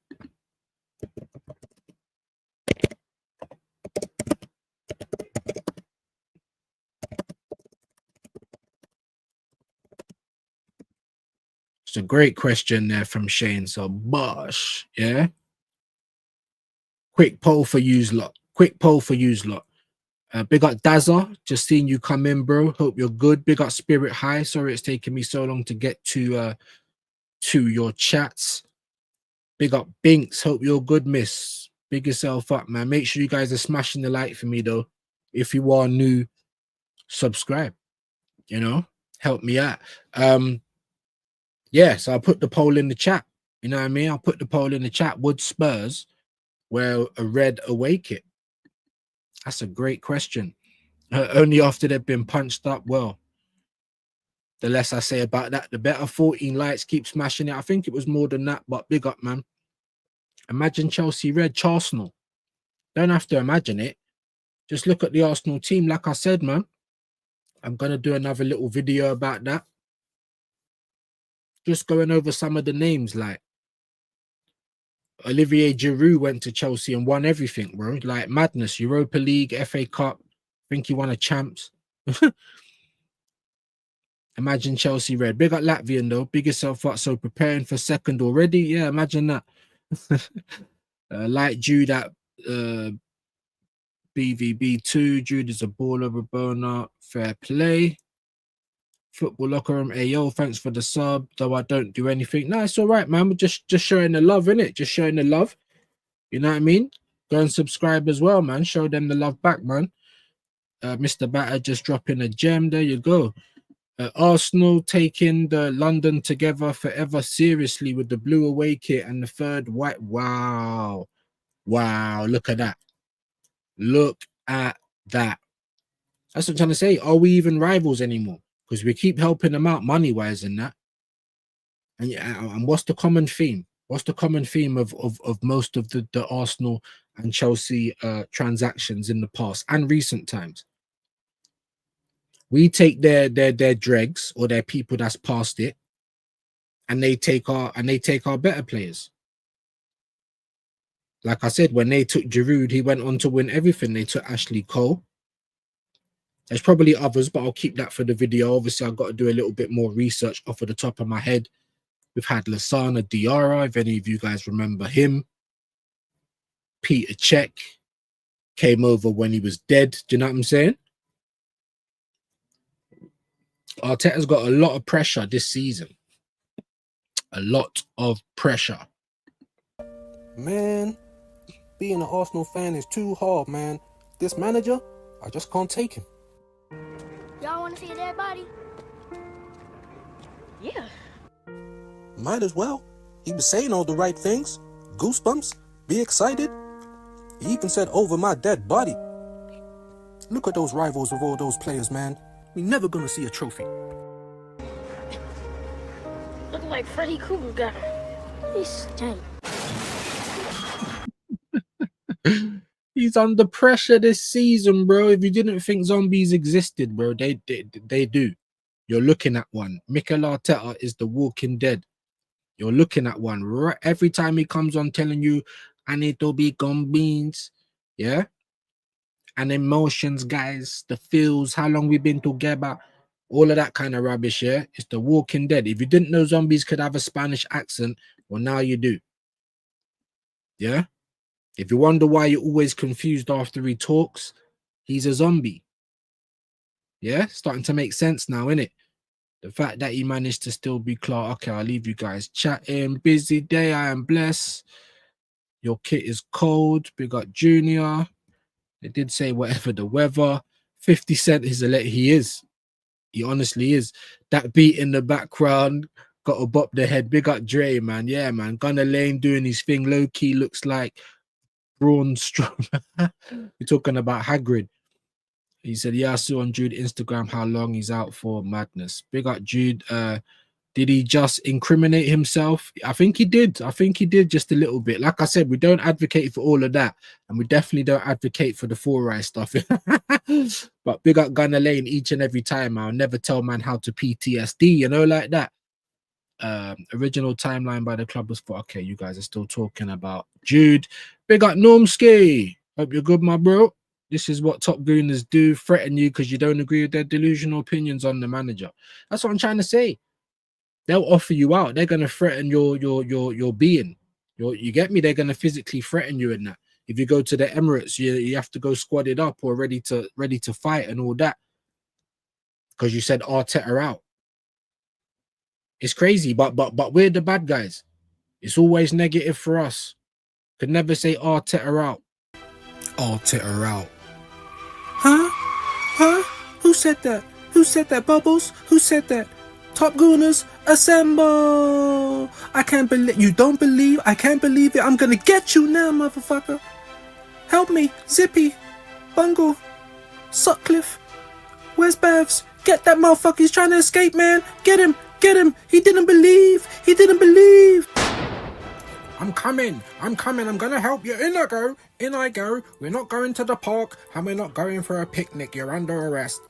It's a great question there from Shane. So, bosh, yeah. Quick poll for yous lot. Quick poll for yous lot. Big up Dazza. Just seeing you come in, bro. Hope you're good. Big up Spirit High. Sorry it's taken me so long to get to your chats. Big up Binks. Hope you're good, miss. Big yourself up, man. Make sure you guys are smashing the like for me, though. If you are new, subscribe. You know, help me out. Yeah, so I'll put the poll in the chat. You know what I mean? I'll put the poll in the chat. Would Spurs wear a red away kit? That's a great question. Only after they've been punched up. Well, the less I say about that, the better. 14 lights, keep smashing it. I think it was more than that, but big up, man. Imagine Chelsea red, Arsenal. Don't have to imagine it. Just look at the Arsenal team. Like I said, man, I'm going to do another little video about that. Just going over some of the names, like Olivier Giroud went to Chelsea and won everything, bro. Like madness. Europa League, FA Cup. I think he won a champs. Imagine Chelsea red. Big up Latvian though. Big yourself up. So preparing for second already. Yeah, imagine that. Like Jude at BVB2. Jude is a baller, Rabona. Fair play. Football locker room. Hey yo, thanks for the sub. Though I don't do anything. No, it's all right, man. We're just showing the love, innit? Just showing the love. You know what I mean? Go and subscribe as well, man. Show them the love back, man. Mr. Batter just dropping a gem. There you go. Arsenal taking the London together forever seriously with the blue away kit and the third white. Wow. Wow. Look at that. Look at that. That's what I'm trying to say. Are we even rivals anymore? Because we keep helping them out money-wise and that. And what's the common theme? What's the common theme of most of the Arsenal and Chelsea transactions in the past and recent times? We take their dregs or their people that's past it, and they take our better players. Like I said, when they took Giroud, he went on to win everything. They took Ashley Cole. There's probably others, but I'll keep that for the video. Obviously, I've got to do a little bit more research off of the top of my head. We've had Lasana Diarra, if any of you guys remember him. Peter Cech came over when he was dead. Do you know what I'm saying? Arteta's got a lot of pressure this season. A lot of pressure. Man, being an Arsenal fan is too hard, man. This manager, I just can't take him. Y'all want to see a dead body? Yeah. Might as well. He was saying all the right things. Goosebumps. Be excited. He even said over my dead body. Look at those rivals of all those players, man. We never gonna see a trophy. Look like Freddy Krueger got him. He stank. He's under pressure this season, bro. If you didn't think zombies existed, bro, they do. You're looking at one. Mikel Arteta is the walking dead. You're looking at one. Right, every time he comes on telling you, I need to be gone beans. Yeah? And emotions, guys, the feels, how long we've been together, all of that kind of rubbish, yeah? It's the walking dead. If you didn't know zombies could have a Spanish accent, well, now you do. Yeah? If you wonder why you're always confused after he talks, he's a zombie. Yeah? Starting to make sense now, innit? The fact that he managed to still be Clark. Okay, I'll leave you guys chatting. Busy day, I am blessed. Your kit is cold. Big up Junior. They did say whatever the weather. 50 Cent is he is. He honestly is. That beat in the background got a bop the head. Big up Dre, man. Yeah, man. Gunnar Lane doing his thing. Low key looks like Braun Strowman. We're talking about Hagrid. He said, yeah, I saw on Jude Instagram how long he's out for. Madness. Big up Jude. Did he just incriminate himself? I think he did. I think he did just a little bit. Like I said, we don't advocate for all of that. And we definitely don't advocate for the 4-eye stuff. But big up Gunnar Lane each and every time. I'll never tell man how to PTSD, you know, like that. Original timeline by the club was for, okay, you guys are still talking about Jude. Big up Normski. Hope you're good, my bro. This is what top gooners do. Threaten you because you don't agree with their delusional opinions on the manager. That's what I'm trying to say. They'll offer you out. They're gonna threaten your being. You get me? They're gonna physically threaten you in that. If you go to the Emirates, you have to go squadded up or ready to fight and all that. Because you said Arteta out. It's crazy, but we're the bad guys. It's always negative for us. Could never say Arteta out. Arteta out. Huh? Huh? Who said that? Who said that, Bubbles? Who said that? Top Gooners, assemble! I can't believe you don't believe. I can't believe it. I'm gonna get you now, motherfucker. Help me, Zippy, Bungle, Sutcliffe. Where's Bevs? Get that motherfucker, he's trying to escape, man. Get him, get him. He didn't believe. He didn't believe. I'm coming, I'm gonna help you. In I go. We're not going to the park, and we're not going for a picnic. You're under arrest.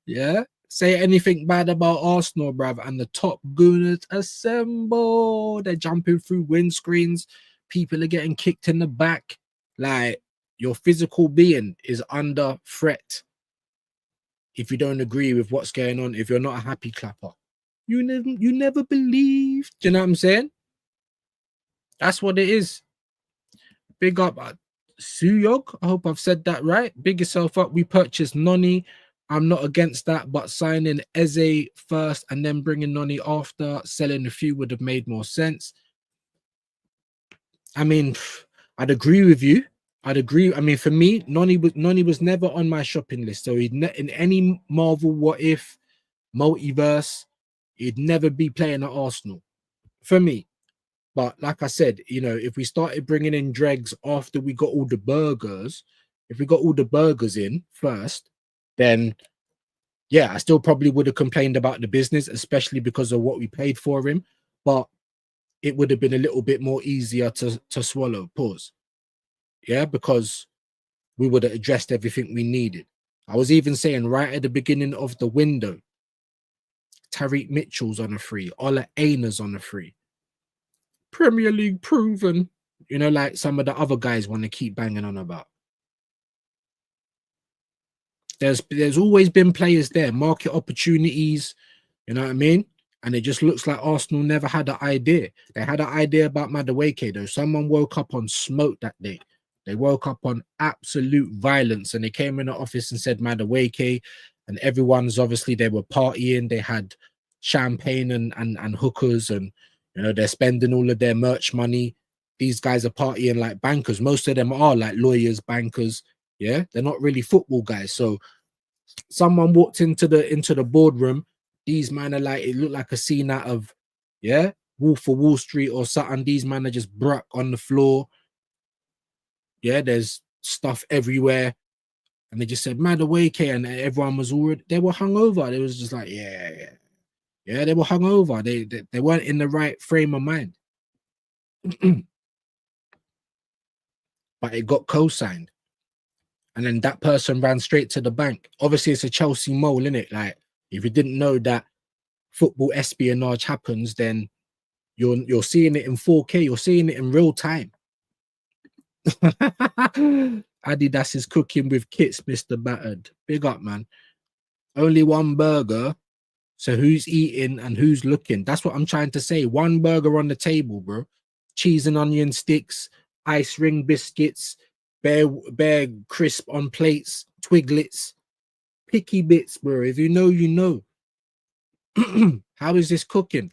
Yeah? Say anything bad about Arsenal, bruv, and the top gooners assemble. They're jumping through windscreens. People are getting kicked in the back. Like, your physical being is under threat. If you don't agree with what's going on, if you're not a happy clapper, you never believe. Do you know what I'm saying? That's what it is. Big up Suyog. I hope I've said that right. Big yourself up. We purchased Noni. I'm not against that, but signing Eze first and then bringing Noni after, selling a few would have made more sense. I mean, I'd agree with you. I'd agree. I mean, for me, Noni was never on my shopping list. So in any Marvel What If multiverse, he'd never be playing at Arsenal for me. But like I said, you know, if we started bringing in dregs after we got all the burgers, if we got all the burgers in first, then yeah, I still probably would have complained about the business, especially because of what we paid for him. But it would have been a little bit more easier to swallow. Pause. Yeah, because we would have addressed everything we needed. I was even saying right at the beginning of the window, Tariq Mitchell's on a free, Ola Aina's on a free. Premier League proven, you know, like some of the other guys want to keep banging on about. There's always been players there, market opportunities, you know what I mean? And it just looks like Arsenal never had an idea. They had an idea about Madueke, though. Someone woke up on smoke that day. They woke up on absolute violence, and they came in the office and said Madueke, and everyone's obviously, they were partying. They had champagne and hookers, and you know, they're spending all of their merch money. These guys are partying like bankers. Most of them are like lawyers, bankers. Yeah, they're not really football guys. So someone walked into the boardroom. These men are like, it looked like a scene out of, yeah, Wolf of Wall Street or something. These men are just bruck on the floor. Yeah, there's stuff everywhere. And they just said, Madueke, and everyone was already, they were hungover. They was just like, yeah, they were hungover. They weren't in the right frame of mind. But it got co-signed. And then that person ran straight to the bank. Obviously, it's a Chelsea mole, innit? Like, if you didn't know that football espionage happens, then you're seeing it in 4K. You're seeing it in real time. Adidas is cooking with kits, Mr. Battered. Big up, man. Only one burger. So who's eating and who's looking? That's what I'm trying to say. One burger on the table, bro. Cheese and onion sticks, ice ring biscuits, bare crisp on plates, twiglets, picky bits, bro. If you know, you know. How is this cooking?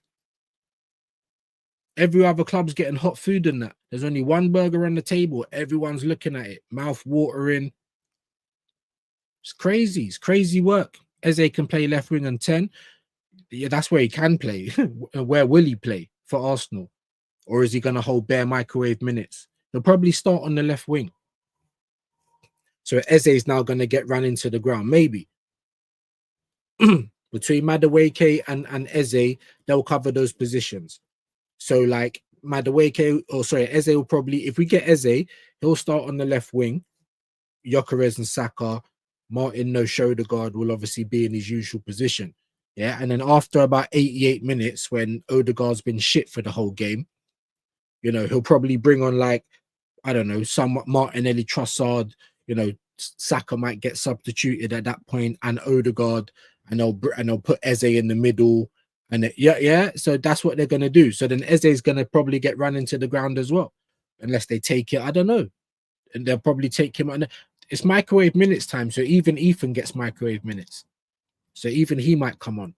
Every other club's getting hot food and that. There's only one burger on the table. Everyone's looking at it, mouth watering. It's crazy. It's crazy work. Eze can play left wing and 10. Yeah, that's where he can play. Where will he play for Arsenal? Or is he going to hold bare microwave minutes? He'll probably start on the left wing. So Eze is now going to get run into the ground. Maybe. Between Madueke and Eze, they'll cover those positions. So like Eze will probably, if we get Eze, he'll start on the left wing. Gyökeres and Saka, Martin no Odegaard will obviously be in his usual position. Yeah, and then after about 88 minutes, when Odegaard's been shit for the whole game, you know, he'll probably bring on, like, I don't know, some Martinelli, Trossard, you know, Saka might get substituted at that point, and Odegaard, and they'll put Eze in the middle, and so that's what they're gonna do. So then Eze's gonna probably get run into the ground as well, unless they take it. I don't know, and they'll probably take him. And it's microwave minutes time, so even Ethan gets microwave minutes. So even he might come on.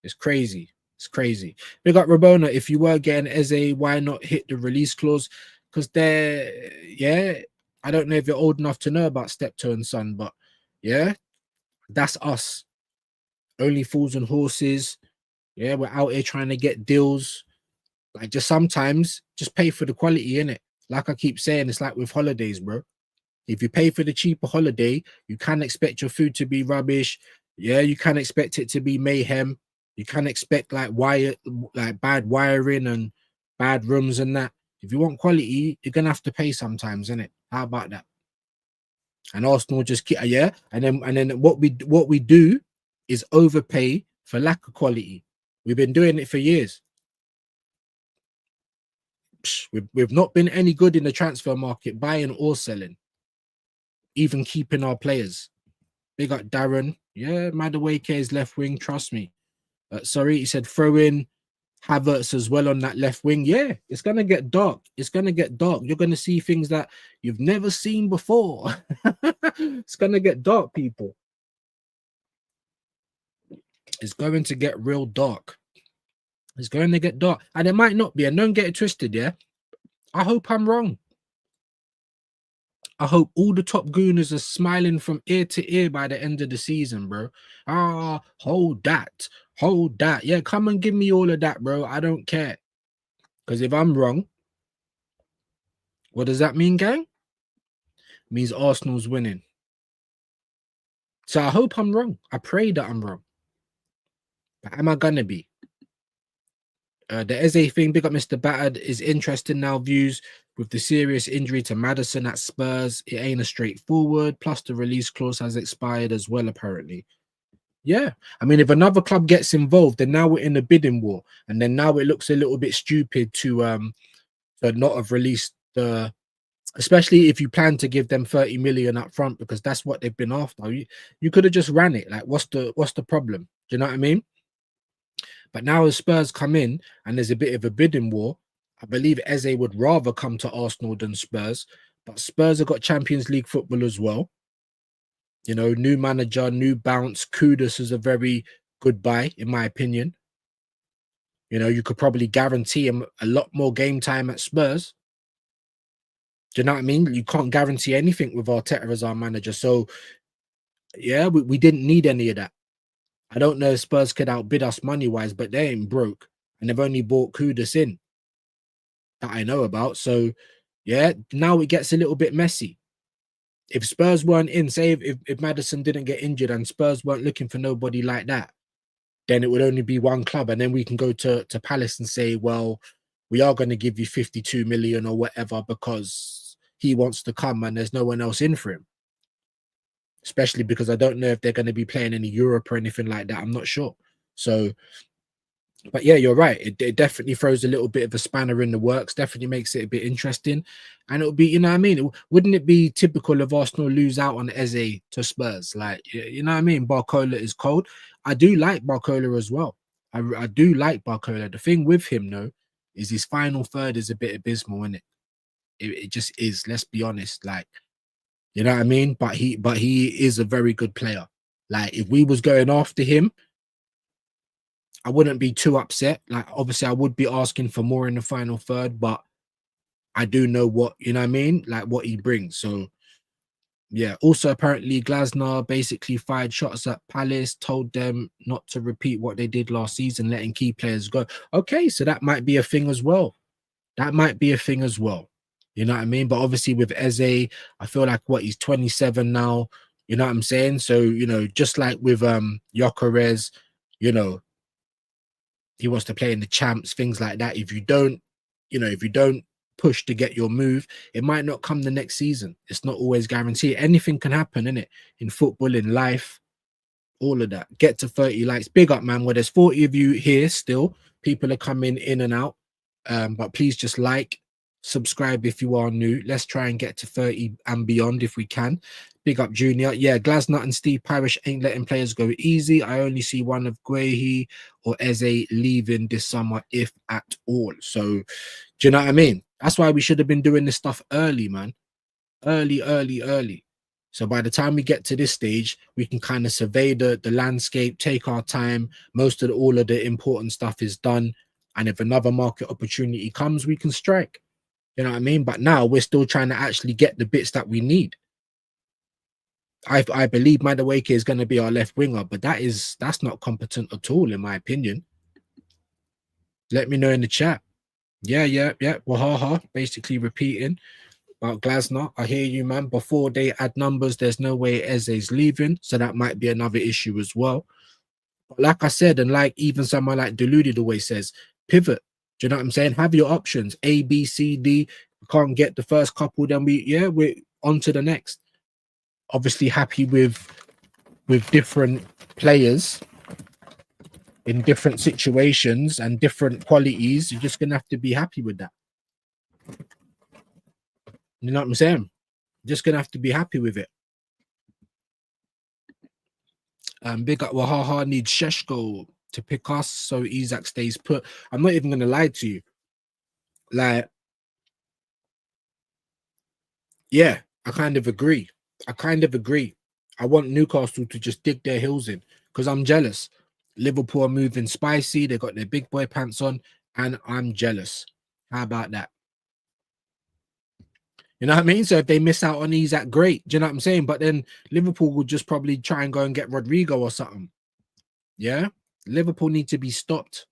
It's crazy. It's crazy. Big up Rabona. If you were getting Eze, why not hit the release clause? Because I don't know if you're old enough to know about Steptoe and Son, but yeah, that's us. Only fools and horses. Yeah, we're out here trying to get deals. Like, just sometimes just pay for the quality, innit? Like I keep saying, it's like with holidays, bro. If you pay for the cheaper holiday, you can expect your food to be rubbish. Yeah, you can expect it to be mayhem. You can expect like bad wiring and bad rooms and that. If you want quality, you're gonna have to pay sometimes, innit? How about that? And Arsenal just keep, yeah, and then what we do is overpay for lack of quality. We've been doing it for years. We've not been any good in the transfer market, buying or selling, even keeping our players. Big up Darren. Yeah, Madueke is left wing. Trust me. Sorry, he said throw in Havertz as well on that left wing. Yeah, it's gonna get dark. It's gonna get dark. You're gonna see things that you've never seen before. It's gonna get dark, people. It's going to get real dark. It's going to get dark, and it might not be. And don't get it twisted. Yeah, I hope I'm wrong. I hope all the top gooners are smiling from ear to ear by the end of the season, bro. Ah, hold that. Hold that. Yeah, come and give me all of that, bro. I don't care. Because if I'm wrong, what does that mean, gang? It means Arsenal's winning. So I hope I'm wrong. I pray that I'm wrong. But am I gonna be? The Eze thing, big up Mr. Battered, is interesting now. Views with the serious injury to Maddison at Spurs, it ain't a straightforward. Plus, the release clause has expired as well, apparently. Yeah, I mean, if another club gets involved, then now we're in a bidding war, and then now it looks a little bit stupid to not have released the, especially if you plan to give them 30 million up front, because that's what they've been after. You could have just ran it. Like, what's the problem? Do you know what I mean? But now as Spurs come in and there's a bit of a bidding war, I believe Eze would rather come to Arsenal than Spurs. But Spurs have got Champions League football as well. You know, new manager, new bounce. Kudus is a very good buy, in my opinion. You know, you could probably guarantee him a lot more game time at Spurs. Do you know what I mean? You can't guarantee anything with Arteta as our manager. So, yeah, we didn't need any of that. I don't know if Spurs could outbid us money-wise, but they ain't broke. And they've only bought Kudus in that I know about. So, yeah, now it gets a little bit messy. If Spurs weren't in, say if Maddison didn't get injured and Spurs weren't looking for nobody like that, then it would only be one club. And then we can go to Palace and say, well, we are going to give you 52 million or whatever because he wants to come and there's no one else in for him. Especially because I don't know if they're going to be playing any Europe or anything like that. I'm not sure. So, but yeah, you're right. It definitely throws a little bit of a spanner in the works. Definitely makes it a bit interesting. And it'll be, you know what I mean? Wouldn't it be typical of Arsenal lose out on Eze to Spurs? Like, you know what I mean? Barcola is cold. I do like Barcola as well. I do like Barcola. The thing with him, though, is his final third is a bit abysmal, isn't it? It just is. Let's be honest. Like, you know what I mean? But he is a very good player. Like, if we was going after him, I wouldn't be too upset. Like, obviously, I would be asking for more in the final third, but I do know what, you know what I mean? Like, what he brings. So, yeah. Also, apparently, Glasner basically fired shots at Palace, told them not to repeat what they did last season, letting key players go. Okay, so that might be a thing as well. That might be a thing as well. You know what I mean? But obviously with Eze, I feel like he's 27 now. You know what I'm saying? So, you know, just like with Gyökeres, you know, he wants to play in the champs, things like that. If you don't push to get your move, it might not come the next season. It's not always guaranteed. Anything can happen, innit? In football, in life, all of that. Get to 30 likes. Big up, man. Well, there's 40 of you here still. People are coming in and out. But please just like, subscribe if you are new. Let's try and get to 30 and beyond if we can. Big up Junior. Yeah, Glasnut and Steve Parish ain't letting players go easy. I only see one of Guehi or Eze leaving this summer, if at all. So, do you know what I mean? That's why we should have been doing this stuff early, man. Early. So by the time we get to this stage, we can kind of survey the landscape, take our time. All of the important stuff is done. And if another market opportunity comes, we can strike. You know what I mean? But now we're still trying to actually get the bits that we need. I believe Madueke is going to be our left winger, but that's not competent at all, in my opinion. Let me know in the chat. Yeah. Wahaha, basically repeating. about Glasner. I hear you, man. Before they add numbers, there's no way Eze's leaving, so that might be another issue as well. But like I said, and like even someone like Deluded always says, pivot. Do you know what I'm saying? Have your options A, B, C, D. We can't get the first couple, then we're on to the next. Obviously, happy with different players in different situations and different qualities. You're just gonna have to be happy with that. You know what I'm saying? Just gonna have to be happy with it. Big up Wahaha needs Sheshko to pick us so Isaac stays put. I'm not even gonna lie to you. Like, yeah, I kind of agree. I want Newcastle to just dig their heels in because I'm jealous. Liverpool are moving spicy. They got their big boy pants on, and I'm jealous. How about that? You know what I mean? So if they miss out on Isaac, great. Do you know what I'm saying? But then Liverpool would just probably try and go and get Rodrigo or something. Yeah? Liverpool need to be stopped.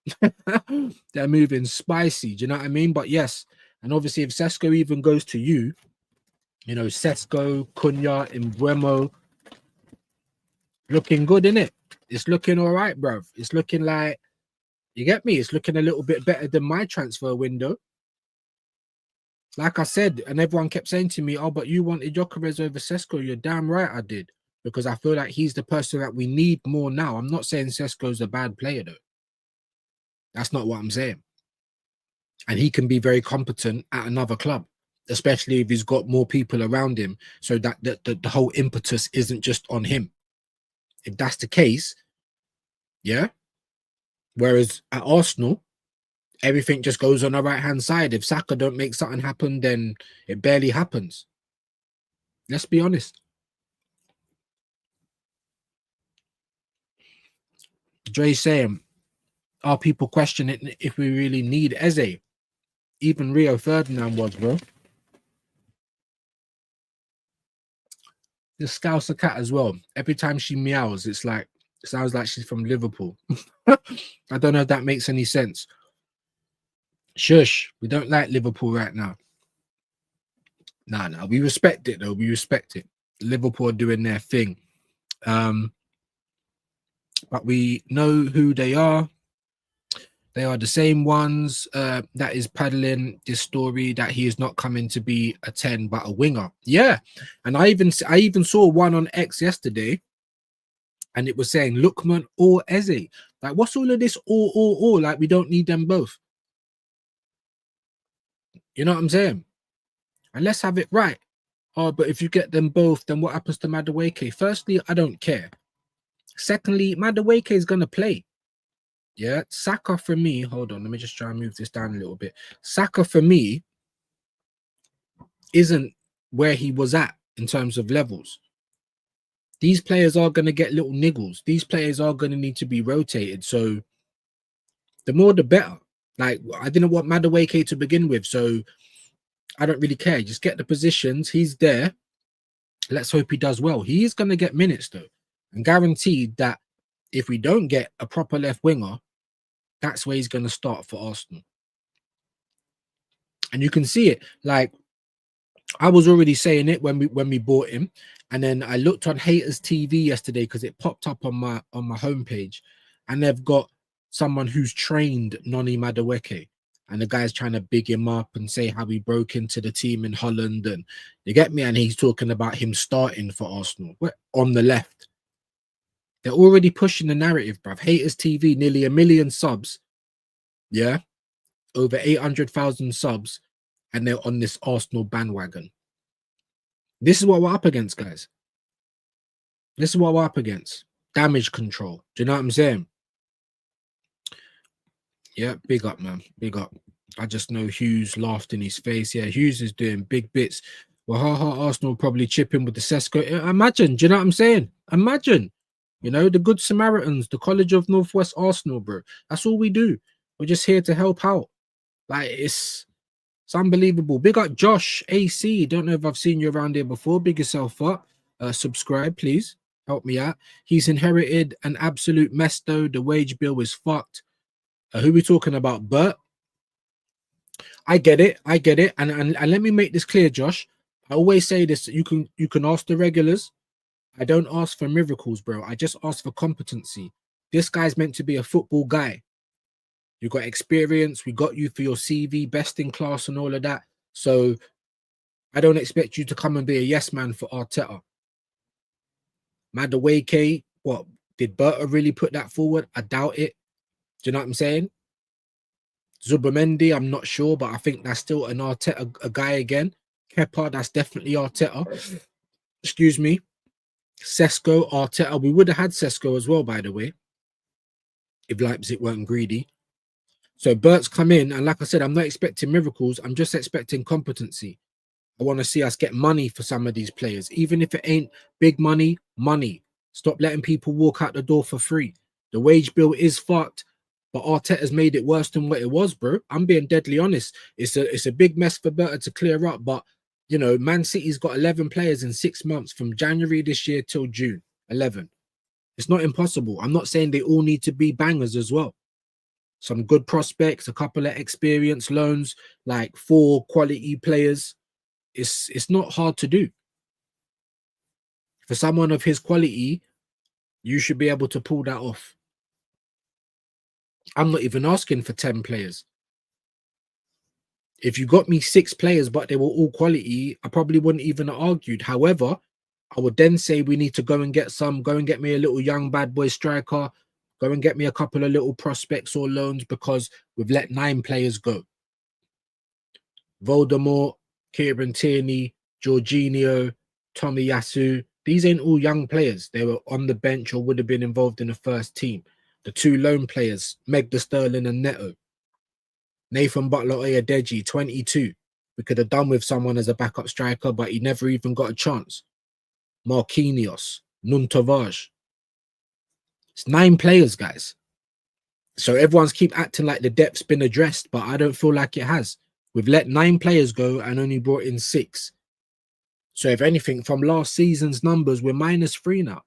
They're moving spicy. Do you know what I mean? But yes, and obviously if Sesko even goes to you, you know, Sesko, Cunha, Mbeumo, looking good, innit? It's looking all right, bruv. It's looking like, you get me? It's looking a little bit better than my transfer window. Like I said, and everyone kept saying to me, oh, but you wanted Gyökeres over Sesko. You're damn right I did. Because I feel like he's the person that we need more now. I'm not saying Sesko's a bad player, though. That's not what I'm saying. And he can be very competent at another club, especially if he's got more people around him, so that the whole impetus isn't just on him. If that's the case, yeah. Whereas at Arsenal, everything just goes on the right-hand side. If Saka don't make something happen, then it barely happens. Let's be honest. Dre saying, are people questioning if we really need Eze? Even Rio Ferdinand was, bro. The Scouser cat as well. Every time she meows, it's like, it sounds like she's from Liverpool. I don't know if that makes any sense. Shush, we don't like Liverpool right now. Nah, we respect it though. We respect it. Liverpool are doing their thing. But we know who they are. They are the same ones that is peddling this story that he is not coming to be a 10 but a winger. Yeah, and I even saw one on X yesterday, and it was saying Lookman or Eze. Like, what's all of this or? Like, we don't need them both. You know what I'm saying? And let's have it right. Oh, but if you get them both, then what happens to Madueke? Firstly, I don't care. Secondly, Madueke is gonna play. Yeah, Saka for me, hold on, let me just try and move this down a little bit. Saka for me isn't where he was at in terms of levels. These players are going to get little niggles. These players are going to need to be rotated. So the more the better. Like, I didn't want Madueke to begin with, so I don't really care. Just get the positions. He's there. Let's hope he does well. He is going to get minutes, though. And guaranteed that if we don't get a proper left winger, that's where he's going to start for Arsenal. And you can see it. Like, I was already saying it when we bought him, and then I looked on Haters TV yesterday because it popped up on my homepage, and they've got someone who's trained Noni Madueke, and the guy's trying to big him up and say how he broke into the team in Holland, and you get me, and he's talking about him starting for Arsenal on the left. They're already pushing the narrative, bruv. Haters TV, nearly 1 million subs, yeah, over 800,000 subs, and they're on this Arsenal bandwagon. This is what we're up against, guys. This is what we're up against. Damage control. Do you know what I'm saying? Yeah, big up, man. Big up. I just know Hughes laughed in his face. Yeah, Hughes is doing big bits. Well, Arsenal probably chipping with the Sesko. Imagine, do you know what I'm saying? Imagine. You know, the Good Samaritans, the College of Northwest Arsenal, bro. That's all we do. We're just here to help out. Like, it's unbelievable. Big up Josh AC. Don't know if I've seen you around here before. Big yourself up. Subscribe, please. Help me out. He's inherited an absolute mess, though. The wage bill is fucked. Who we talking about? Bert? I get it. And let me make this clear, Josh. I always say this: you can ask the regulars. I don't ask for miracles, bro. I just ask for competency. This guy's meant to be a football guy. You got experience. We got you for your CV, best in class, and all of that. So I don't expect you to come and be a yes man for Arteta. Madueke, what did Bert really put that forward? I doubt it. Do you know what I'm saying? Zubamendi, I'm not sure, but I think that's still an Arteta a guy again. Kepa, that's definitely Arteta. Excuse me. Sesko, Arteta. We would have had Sesko as well, by the way, if Leipzig weren't greedy. So Bert's come in, and like I said, I'm not expecting miracles. I'm just expecting competency. I want to see us get money for some of these players, even if it ain't big money, money. Stop letting people walk out the door for free. The wage bill is fucked, but Arteta's made it worse than what it was, bro. I'm being deadly honest. It's a big mess for Bert to clear up, but you know, Man City's got 11 players in 6 months from January this year till June. 11. It's not impossible. I'm not saying they all need to be bangers as well. Some good prospects, a couple of experienced loans, like 4 quality players. It's not hard to do. For someone of his quality, you should be able to pull that off. I'm not even asking for 10 players. If you got me 6 players, but they were all quality, I probably wouldn't even have argued. However, I would then say we need to go and get me a little young bad boy striker, go and get me a couple of little prospects or loans, because we've let 9 players go. Voldemort, Kieran Tierney, Jorginho, Tomiyasu. These ain't all young players. They were on the bench or would have been involved in the first team. The 2 lone players, Meg Sterling and Neto. Nathan Butler-Oyedeji, 22. We could have done with someone as a backup striker, but he never even got a chance. Marquinhos, Nuntavage. It's 9 players, guys. So everyone's keep acting like the depth's been addressed, but I don't feel like it has. We've let 9 players go and only brought in 6. So if anything, from last season's numbers, we're -3 now.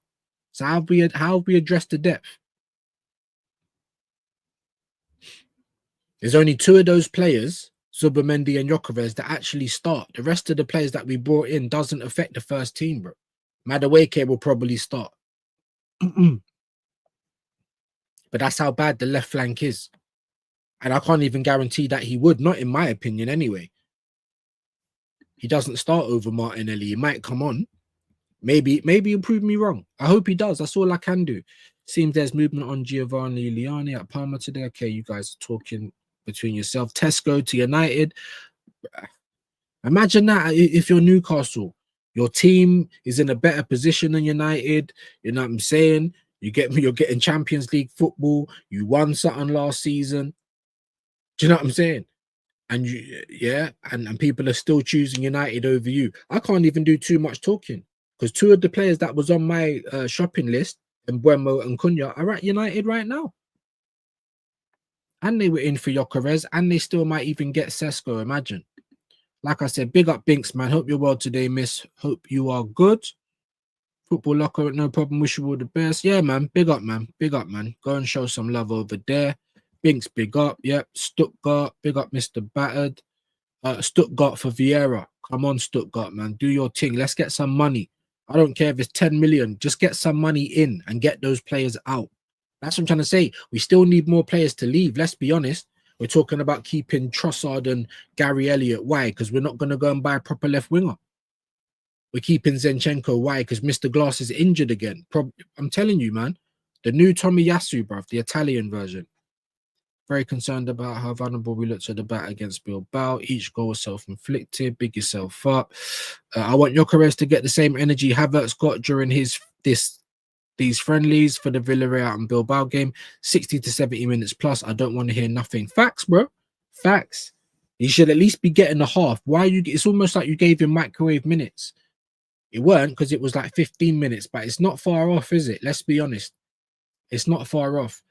So how have we addressed the depth? There's only 2 of those players, Zubamendi and Gyökeres, that actually start. The rest of the players that we brought in doesn't affect the first team, bro. Madueke will probably start. But that's how bad the left flank is. And I can't even guarantee that he would, not in my opinion anyway. He doesn't start over Martinelli. He might come on. Maybe he'll prove me wrong. I hope he does. That's all I can do. Seems there's movement on Giovanni Liani at Parma today. Okay, you guys are talking between yourself. Tesco to United. Imagine that if you're Newcastle. Your team is in a better position than United. You know what I'm saying? You're getting Champions League football. You won something last season. Do you know what I'm saying? And and people are still choosing United over you. I can't even do too much talking because 2 of the players that was on my shopping list, Mbeumo and Cunha, are at United right now. And they were in for Gyökeres, and they still might even get Sesko. Imagine. Like I said, big up Binks, man. Hope you're well today, miss. Hope you are good. Football Locker, no problem. Wish you all the best. Yeah, man. Big up, man. Big up, man. Go and show some love over there. Binks, big up. Yep. Stuttgart, big up, Mr. Battered. Stuttgart for Vieira. Come on, Stuttgart, man. Do your thing. Let's get some money. I don't care if it's 10 million. Just get some money in and get those players out. That's what I'm trying to say. We still need more players to leave. Let's be honest. We're talking about keeping Trossard and Gary Elliott. Why? Because we're not going to go and buy a proper left winger. We're keeping Zinchenko. Why? Because Mr. Glass is injured again. I'm telling you, man. The new Tomiyasu, bruv. The Italian version. Very concerned about how vulnerable we looked at the bat against Bilbao. Each goal was self-inflicted. Big yourself up. I want Gyökeres to get the same energy Havertz got during these friendlies for the Villarreal and Bilbao game. 60 to 70 minutes plus. I don't want to hear nothing. Facts, bro. Facts. You should at least be getting a half. Why you? It's almost like you gave him microwave minutes. It weren't, because it was like 15 minutes, but it's not far off, is it? Let's be honest. It's not far off.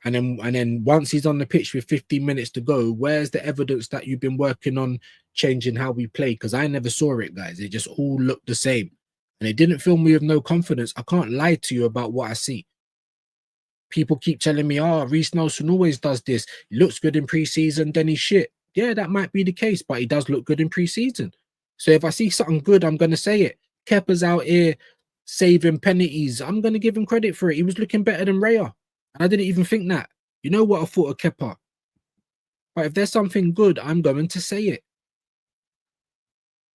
And then once he's on the pitch with 15 minutes to go, where's the evidence that you've been working on changing how we play? Because I never saw it, guys. It just all looked the same. And it didn't fill me with no confidence. I can't lie to you about what I see. People keep telling me, Reece Nelson always does this. He looks good in pre-season, then he's shit. Yeah, that might be the case, but he does look good in pre-season. So if I see something good, I'm gonna say it. Kepa's out here saving penalties. I'm gonna give him credit for it. He was looking better than Raya. And I didn't even think that. You know what I thought of Kepa? But if there's something good, I'm going to say it.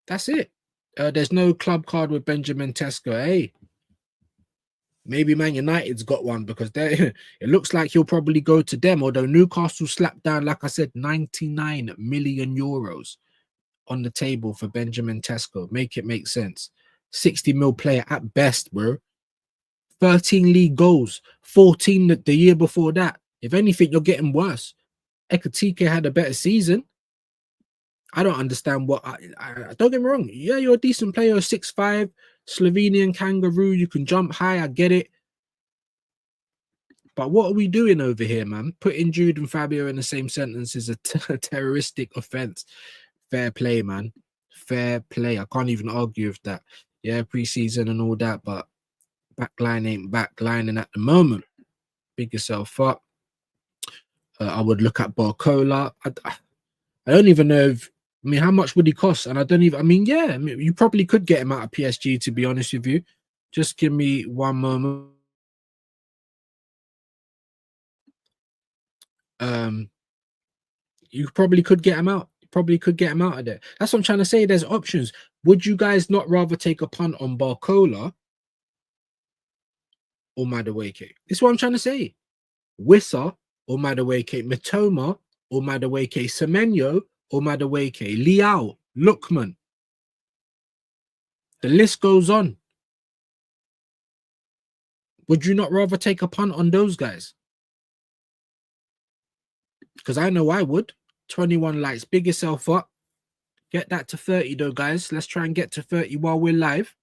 That's it. There's no club card with Benjamin Tesco. Hey, maybe Man United's got one because they it looks like he'll probably go to them. Although Newcastle slapped down, like I said, 99 million euros on the table for Benjamin Tesco. Make it make sense. 60 mil player at best, bro. 13 league goals, 14 the year before that. If anything, you're getting worse. Ekatike had a better season. I don't understand what I don't get me wrong. Yeah, you're a decent player, 6'5", Slovenian kangaroo. You can jump high. I get it. But what are we doing over here, man? Putting Jude and Fabio in the same sentence is a terroristic offense. Fair play, man. Fair play. I can't even argue with that. Yeah, preseason and all that, but backline ain't backlining at the moment. Big yourself up. I would look at Barcola. I don't even know if, I mean, how much would he cost? And I don't even, I mean, yeah, I mean, you probably could get him out of PSG, to be honest with you. Just give me one moment. You probably could get him out. Probably could get him out of there. That's what I'm trying to say. There's options. Would you guys not rather take a punt on Barcola or Madueke? This is what I'm trying to say. Wissa or Madueke, Matoma or Madueke, Semenyo or Madueke, Liao, Lookman. The list goes on. Would you not rather take a punt on those guys? Because I know I would. 21 likes, big yourself up. Get that to 30 though, guys. Let's try and get to 30 while we're live.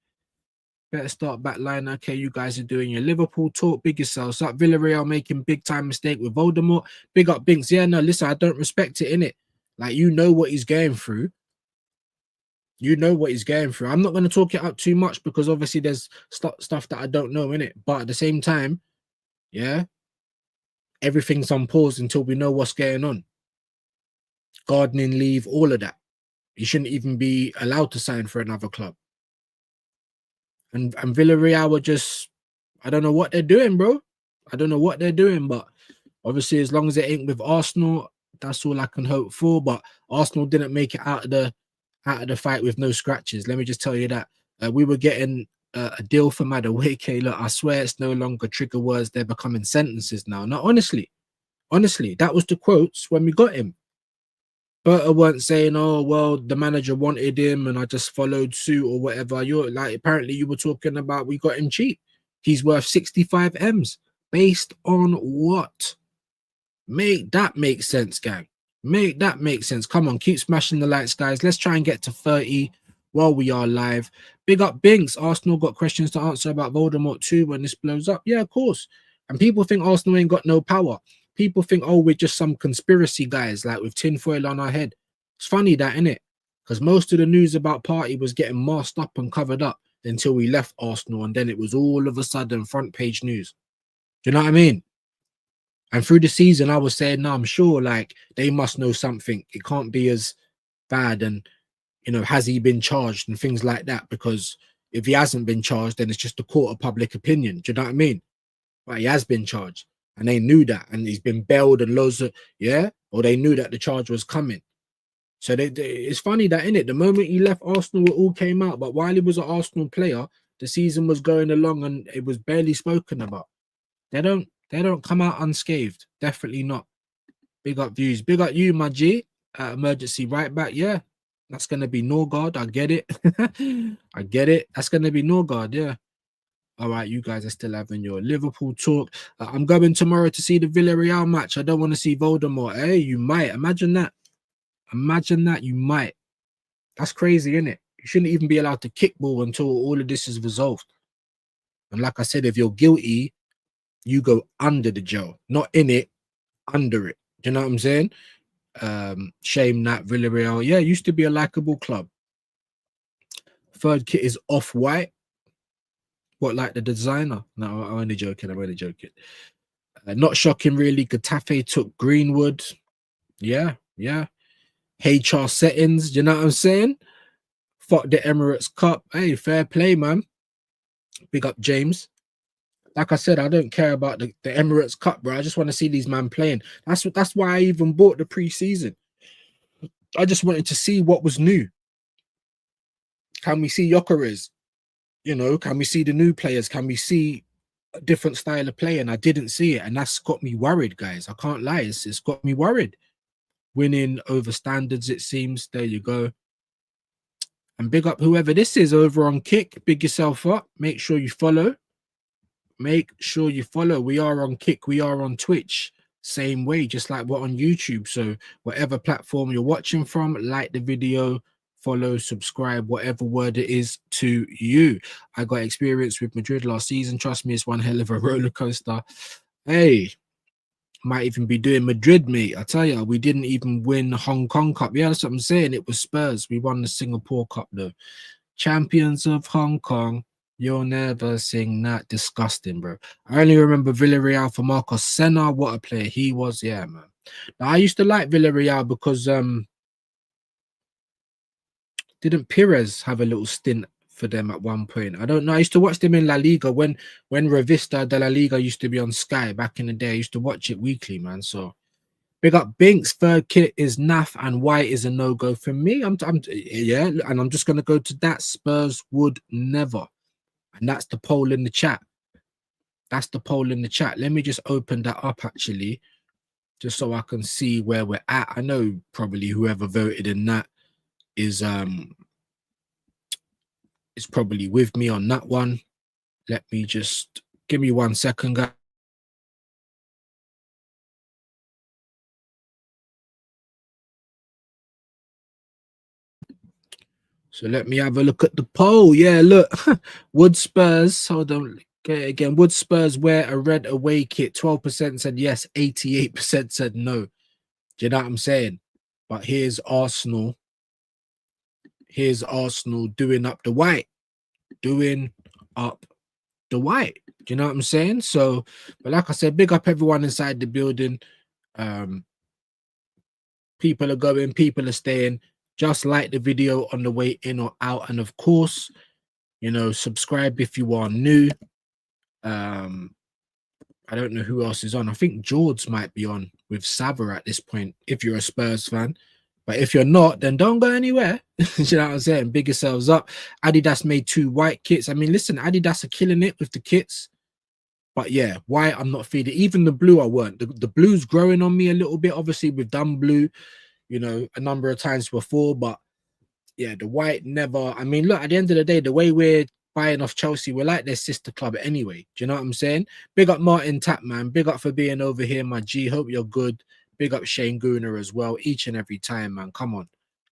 Better start back line. Okay, you guys are doing your Liverpool talk. Big yourselves up. Villarreal making big time mistake with Voldemort. Big up Binks. Yeah, no, listen, I don't respect it, innit? Like, you know what he's going through. You know what he's going through. I'm not going to talk it up too much because obviously there's stuff that I don't know, innit? But at the same time, yeah, everything's on pause until we know what's going on. Gardening leave, all of that. He shouldn't even be allowed to sign for another club. And Villarreal were just, I don't know what they're doing, bro. I don't know what they're doing, but obviously as long as it ain't with Arsenal, that's all I can hope for. But Arsenal didn't make it out of the fight with no scratches. Let me just tell you that. We were getting a deal for Madueke. Look, I swear it's no longer trigger words. They're becoming sentences now. No, honestly, that was the quotes when we got him. Bert weren't saying, oh, well, the manager wanted him and I just followed suit or whatever. You're like, apparently you were talking about we got him cheap. He's worth 65 M's. Based on what? Make that make sense, gang. Make that make sense. Come on, keep smashing the lights, guys. Let's try and get to 30 while we are live. Big up Binks. Arsenal got questions to answer about Voldemort too when this blows up. Yeah, of course. And people think Arsenal ain't got no power. People think, oh, we're just some conspiracy guys, like with tinfoil on our head. It's funny that, innit? Because most of the news about Party was getting masked up and covered up until we left Arsenal, and then it was all of a sudden front page news. Do you know what I mean? And through the season, I was saying, no, I'm sure, like, they must know something. It can't be as bad, and, you know, has he been charged and things like that? Because if he hasn't been charged, then it's just a court of public opinion. Do you know what I mean? But he has been charged. And they knew that, and he's been bailed and loads of, yeah, or they knew that the charge was coming. So it's funny that, innit, the moment he left Arsenal, it all came out. But while he was an Arsenal player, the season was going along and it was barely spoken about. They don't come out unscathed. Definitely not. Big up views. Big up you, my G. Emergency right back. Yeah, that's gonna be Norgard. I get it. I get it. That's gonna be Norgard. Yeah. All right, you guys are still having your Liverpool talk. I'm going tomorrow to see the Villarreal match. I don't want to see Voldemort. Hey, you might. Imagine that. Imagine that. You might. That's crazy, isn't it? You shouldn't even be allowed to kickball until all of this is resolved. And like I said, if you're guilty, you go under the jail. Not in it, under it. Do you know what I'm saying? Shame that Villarreal. Yeah, used to be a likable club. Third kit is off-white. What, like the designer? No, I'm only joking. Not shocking, really. Getafe took Greenwood. Yeah. HR settings. Do you know what I'm saying? fuck the Emirates Cup. Hey, fair play, man. Big up James. Like I said, I don't care about the Emirates Cup, bro. I just want to see these men playing. That's why I even bought the preseason. I just wanted to see what was new. Can we see Gyökeres? You know, can we see the new players? Can we see a different style of play? And I didn't see it, and that's got me worried, guys. I can't lie, it's got me worried. Winning over standards, it seems. There you go. And big up whoever this is over on Kick. Big yourself up. Make sure you follow. Make sure you follow. We are on Kick. We are on Twitch. Same way, just like we're on YouTube. So whatever platform you're watching from, like the video, follow, subscribe, whatever word it is to you. I got experience with Madrid last season. Trust me, it's one hell of a roller coaster. Hey, might even be doing Madrid, mate. I tell you, we didn't even win the Hong Kong Cup. Yeah, that's what I'm saying. It was Spurs. We won the Singapore Cup, though. Champions of Hong Kong. You'll never sing that. Disgusting, bro. I only remember Villarreal for Marcos Senna. What a player he was. Yeah, man. Now, I used to like Villarreal because didn't Pires have a little stint for them at one point? I don't know. I used to watch them in La Liga when Revista de la Liga used to be on Sky back in the day. I used to watch it weekly, man. So big up Binks. Third kit is naff and white is a no-go for me. Yeah, and I'm just gonna go to that. Spurs would never. And that's the poll in the chat. That's the poll in the chat. Let me just open that up actually, just so I can see where we're at. I know probably whoever voted in that is probably with me on that one. Let me just give me 1 second, guys. So let me have a look at the poll. Yeah, look. Would Spurs, hold on, okay, again, would Spurs wear a red away kit? 12% said yes, 88% said no. Do you know what I'm saying? But here's Arsenal. Here's Arsenal doing up the white. Doing up the white. Do you know what I'm saying? So, but like I said, big up everyone inside the building. People are going, people are staying. Just like the video on the way in or out. And of course, you know, subscribe if you are new. I don't know who else is on. I think George might be on with Sava at this point, if you're a Spurs fan. But if you're not, then don't go anywhere. You know what I'm saying? Big yourselves up. Adidas made 2 white kits. I mean, listen, Adidas are killing it with the kits. But yeah, white, I'm not feeding. Even the blue, I weren't. The blue's growing on me a little bit. Obviously, we've done blue, you know, a number of times before. But yeah, the white never. I mean, look, at the end of the day, the way we're buying off Chelsea, we're like their sister club anyway. Do you know what I'm saying? Big up Martin Tapman. Big up for being over here, my G. Hope you're good. Big up Shane Gooner as well, each and every time, man. Come on.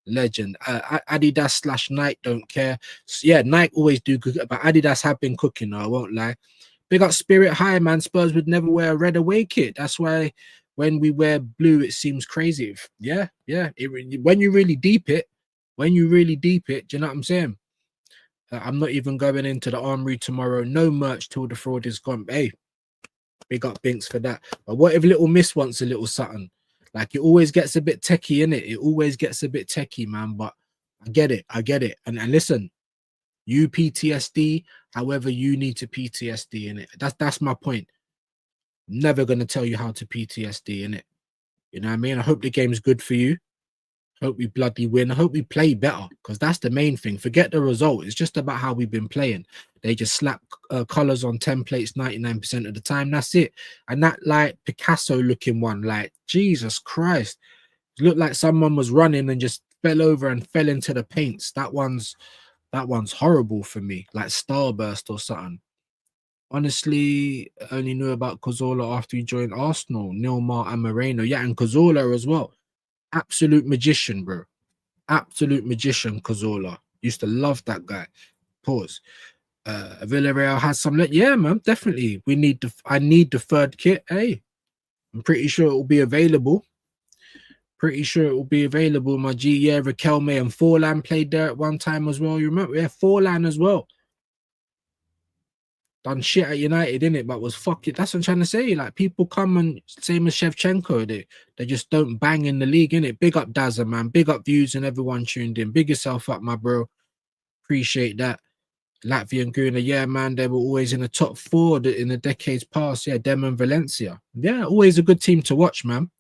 Legend. Adidas / Nike, don't care. So, yeah, Nike always do good, but Adidas have been cooking, though, I won't lie. Big up Spirit High, man. Spurs would never wear a red away kit. That's why when we wear blue, it seems crazy. Yeah. When you really deep it, do you know what I'm saying? I'm not even going into the armory tomorrow. No merch till the fraud is gone. Hey, big up Binks for that. But what if Little Miss wants a little something? Like, it always gets a bit techie, innit? It always gets a bit techie, man. But I get it. And listen, you PTSD, however you need to PTSD, innit? That's my point. Never gonna tell you how to PTSD, innit? You know what I mean? I hope the game's good for you. Hope we bloody win. I hope we play better, because that's the main thing. Forget the result. It's just about how we've been playing. They just slap colors on templates 99% of the time. That's it. And that like Picasso looking one, like Jesus Christ, it looked like someone was running and just fell over and fell into the paints. That one's horrible for me, like Starburst or something. Honestly, I only knew about Cazorla after he joined Arsenal. Nilmar and Moreno, yeah, and Cazorla as well. Absolute magician, bro. Absolute magician, Cazorla. Used to love that guy. Pause. Villarreal has some. Yeah, man, definitely. I need the third kit. Hey, I'm pretty sure it will be available. My G. Yeah, Raquelme and Forlan played there at one time as well. You remember? Yeah, Forlan as well. Done shit at United, innit? But was fuck it. That's what I'm trying to say. Like, people come and same as Shevchenko, they just don't bang in the league, innit? Big up Dazza, man. Big up Views and everyone tuned in. Big yourself up, my bro. Appreciate that. Latvian Guna, yeah, man, they were always in the top 4 in the decades past. Yeah, them and Valencia. Yeah, always a good team to watch, man.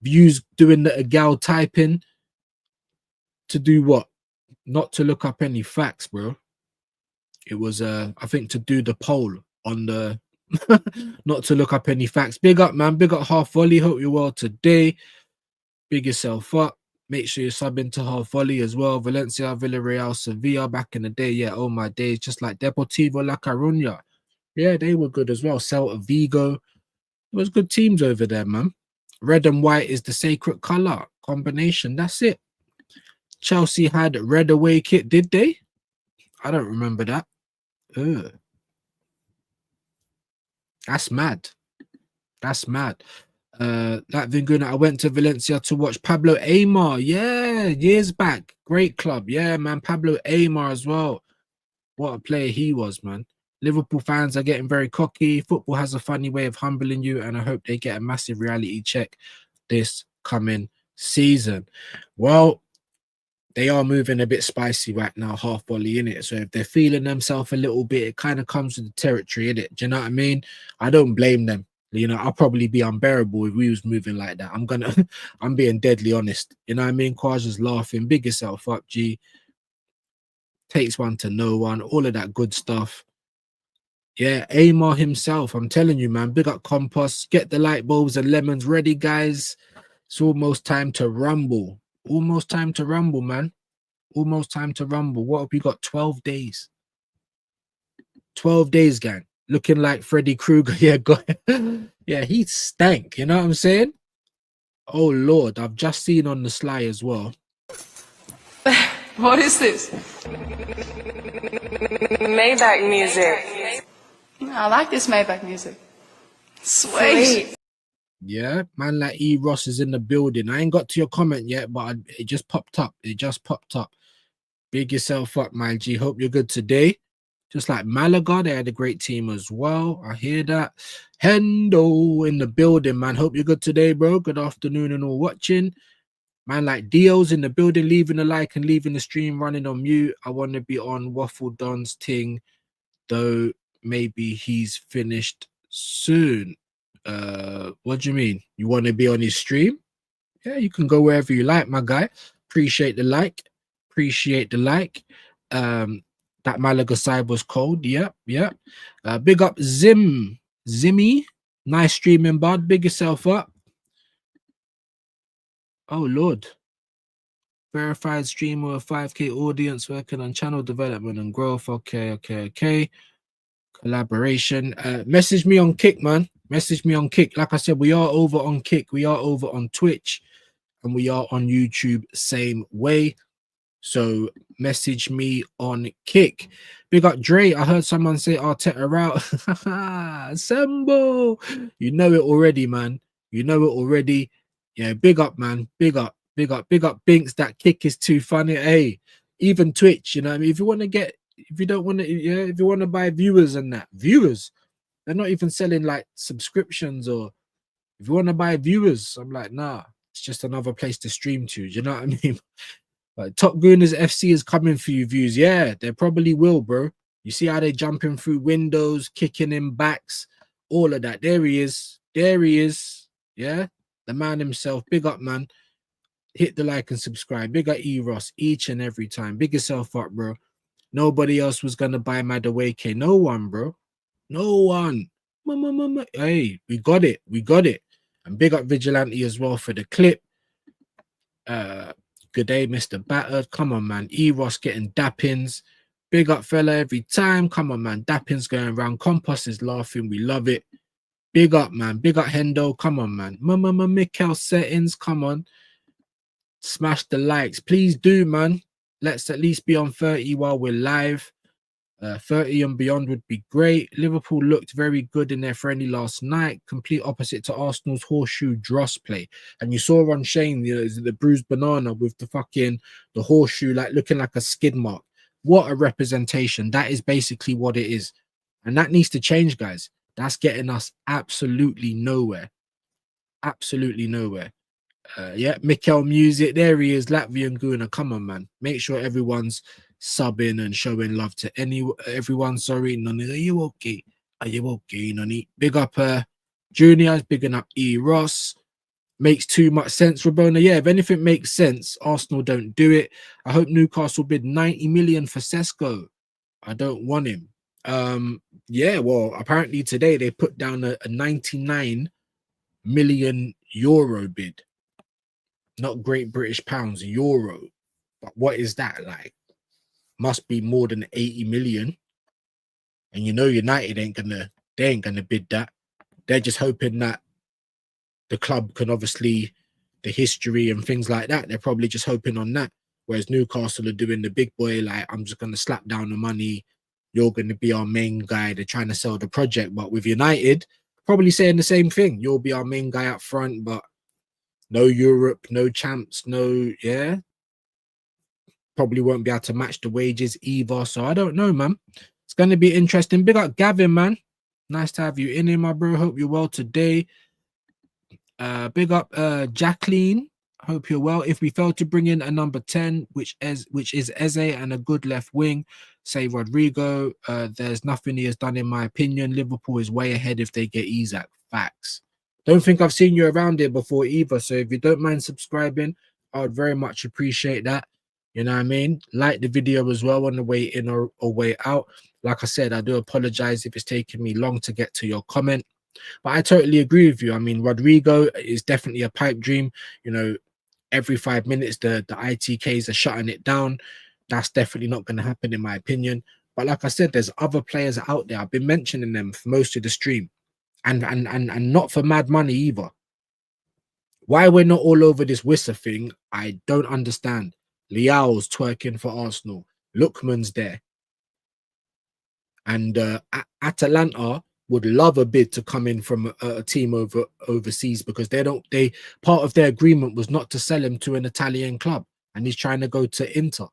Views doing the gal typing to do what? Not to look up any facts, bro. It was I think to do the poll on the not to look up any facts. Big up, man. Big up Half Volley. Hope you're well today. Big yourself up. Make sure you sub into Half Volley as well. Valencia, Villarreal, Sevilla back in the day. Yeah, oh my days. Just like Deportivo La Coruña. Yeah, they were good as well. Celta Vigo. It was good teams over there, man. Red and white is the sacred color combination. That's it. Chelsea had red away kit, did they? I don't remember that. Ugh. That's mad. That's mad. That Vinguna, I went to Valencia to watch Pablo Aimar. Yeah, years back. Great club. Yeah, man. Pablo Aimar as well. What a player he was, man. Liverpool fans are getting very cocky. Football has a funny way of humbling you, and I hope they get a massive reality check this coming season. Well, they are moving a bit spicy right now, Half Volley in it. So if they're feeling themselves a little bit, it kind of comes with the territory in it. Do you know what I mean? I don't blame them. You know, I'll probably be unbearable if we was moving like that. I'm being deadly honest. You know what I mean? Kwaja's laughing. Big yourself up, G. Takes one to no one. All of that good stuff. Yeah, Amar himself. I'm telling you, man. Big up Compost. Get the light bulbs and lemons ready, guys. It's almost time to rumble. Almost time to rumble, man. Almost time to rumble. What have we got? 12 days. 12 days, gang. Looking like Freddy Krueger. Yeah, yeah, he stank. You know what I'm saying? Oh, Lord. I've just seen on the sly as well. What is this? Maybach music. I like this Maybach music. Sweet. Yeah, man like E. Ross is in the building. I ain't got to your comment yet, but it just popped up. It just popped up. Big yourself up, my G. Hope you're good today. Just like Malaga, they had a great team as well. I hear that. Hendo in the building, man. Hope you're good today, bro. Good afternoon and all watching. Man like Dio's in the building, leaving a like and leaving the stream running on mute. I want to be on Waffle Don's ting, though maybe he's finished soon. What do you mean? You want to be on his stream? Yeah, you can go wherever you like, my guy. Appreciate the like. Appreciate the like. That Malaga side was cold. Yep. Big up Zimmy. Nice streaming, bud. Big yourself up. Oh Lord. Verified streamer, 5K audience, working on channel development and growth. Okay. Collaboration. Message me on Kick, man. Message me on Kick. Like I said, we are over on Kick. We are over on Twitch. And we are on YouTube same way. So message me on Kick. Big up Dre. I heard someone say Arteta out. Assemble. You know it already, man. You know it already. Yeah, big up, man. Big up. Binks. That Kick is too funny. Hey, even Twitch, you know what I mean? If you want to buy viewers and that, viewers, they're not even selling like subscriptions, or if you want to buy viewers, I'm like, nah, it's just another place to stream to. Do you know what I mean? Like Top Gooners FC is coming for you views. Yeah, they probably will, bro. You see how they jumping through windows, kicking in backs, all of that. There he is. Yeah, the man himself. Big up, man. Hit the like and subscribe. Big up E-Ross each and every time. Big yourself up, bro. Nobody else was gonna buy my away K. No one, bro. No one. Hey, we got it. And big up Vigilante as well for the clip. Good day, Mr. Battered. Come on, man. E-Ross getting dappins. Big up, fella, every time. Come on, man. Dappins going around. Compost is laughing. We love it. Big up, man. Big up, Hendo. Come on, man. Mikel settings. Come on. Smash the likes. Please do, man. Let's at least be on 30 while we're live. 30 and beyond would be great. Liverpool looked very good in their friendly last night. Complete opposite to Arsenal's horseshoe dross play. And you saw on Shane, the bruised banana with the horseshoe, like looking like a skid mark. What a representation. That is basically what it is. And that needs to change, guys. That's getting us absolutely nowhere. Absolutely nowhere. Yeah, Mikel Music. There he is, Latvian Guna. Come on, man. Make sure everyone's subbing and showing love to everyone. Sorry, Nani, are you okay? Are you okay, Nani? Big up Juniors, bigging up E Ross. Makes too much sense, Rabona. Yeah, if anything makes sense, Arsenal don't do it. I hope Newcastle bid 90 million for Sesko. I don't want him. Yeah, well, apparently today they put down a 99 million euro bid. Not Great British pounds, euro. But what is that like? Must be more than 80 million. And you know United ain't gonna bid that. They're just hoping that the club can obviously the history and things like that. They're probably just hoping on that. Whereas Newcastle are doing the big boy, like, I'm just gonna slap down the money. You're gonna be our main guy. They're trying to sell the project. But with United, probably saying the same thing. You'll be our main guy up front, but no Europe, no champs, no, yeah. Probably won't be able to match the wages either. So I don't know, man. It's gonna be interesting. Big up Gavin, man. Nice to have you in here, my bro. Hope you're well today. Big up Jacqueline. Hope you're well. If we fail to bring in a number 10, which is Eze, and a good left wing, say Rodrigo, there's nothing he has done in my opinion. Liverpool is way ahead if they get Isaac. Facts. Don't think I've seen you around here before either. So if you don't mind subscribing, I would very much appreciate that. You know what I mean? Like the video as well on the way in or way out. Like I said, I do apologize if it's taking me long to get to your comment. But I totally agree with you. I mean, Rodrigo is definitely a pipe dream. You know, every 5 minutes, the ITKs are shutting it down. That's definitely not going to happen, in my opinion. But like I said, there's other players out there. I've been mentioning them for most of the stream. And not for mad money either. Why we're not all over this Wissa thing, I don't understand. Liao's twerking for Arsenal. Lookman's there. And Atalanta would love a bid to come in from a team overseas, because they part of their agreement was not to sell him to an Italian club, and he's trying to go to Inter.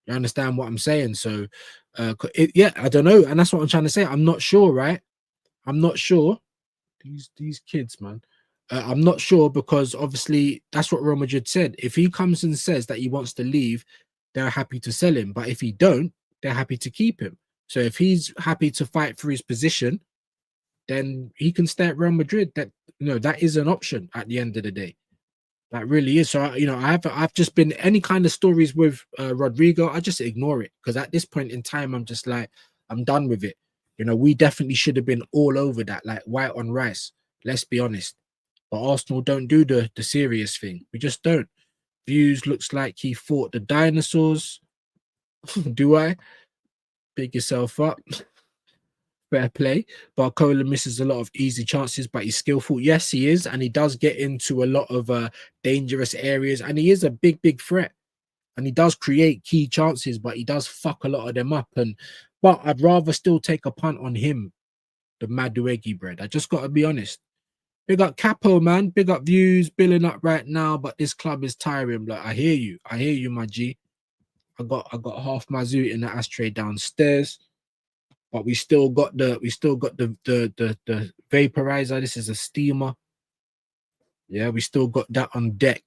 You understand what I'm saying? So yeah, I don't know, and that's what I'm trying to say. I'm not sure, right? I'm not sure. These kids, man. I'm not sure, because obviously that's what Real Madrid said. If he comes and says that he wants to leave, they're happy to sell him. But if he don't, they're happy to keep him. So if he's happy to fight for his position, then he can stay at Real Madrid. That, you know, that is an option at the end of the day. That really is. So you know, I've just been any kind of stories with Rodrigo, I just ignore it, because at this point in time, I'm just like, I'm done with it. You know, we definitely should have been all over that, like white on rice. Let's be honest. But Arsenal don't do the serious thing. We just don't. Views looks like he fought the dinosaurs. Do I? Pick yourself up. Fair play. Barcola misses a lot of easy chances, but he's skillful. Yes, he is. And he does get into a lot of dangerous areas. And he is a big threat. And he does create key chances, but he does fuck a lot of them up. But I'd rather still take a punt on him than Madueke, bread. I just got to be honest. Big up Capo, man. Big up Views. Billing up right now, but this club is tiring. Like, I hear you, my G. I got half my zoo in the ashtray downstairs, but we still got the vaporizer. This is a steamer. Yeah, we still got that on deck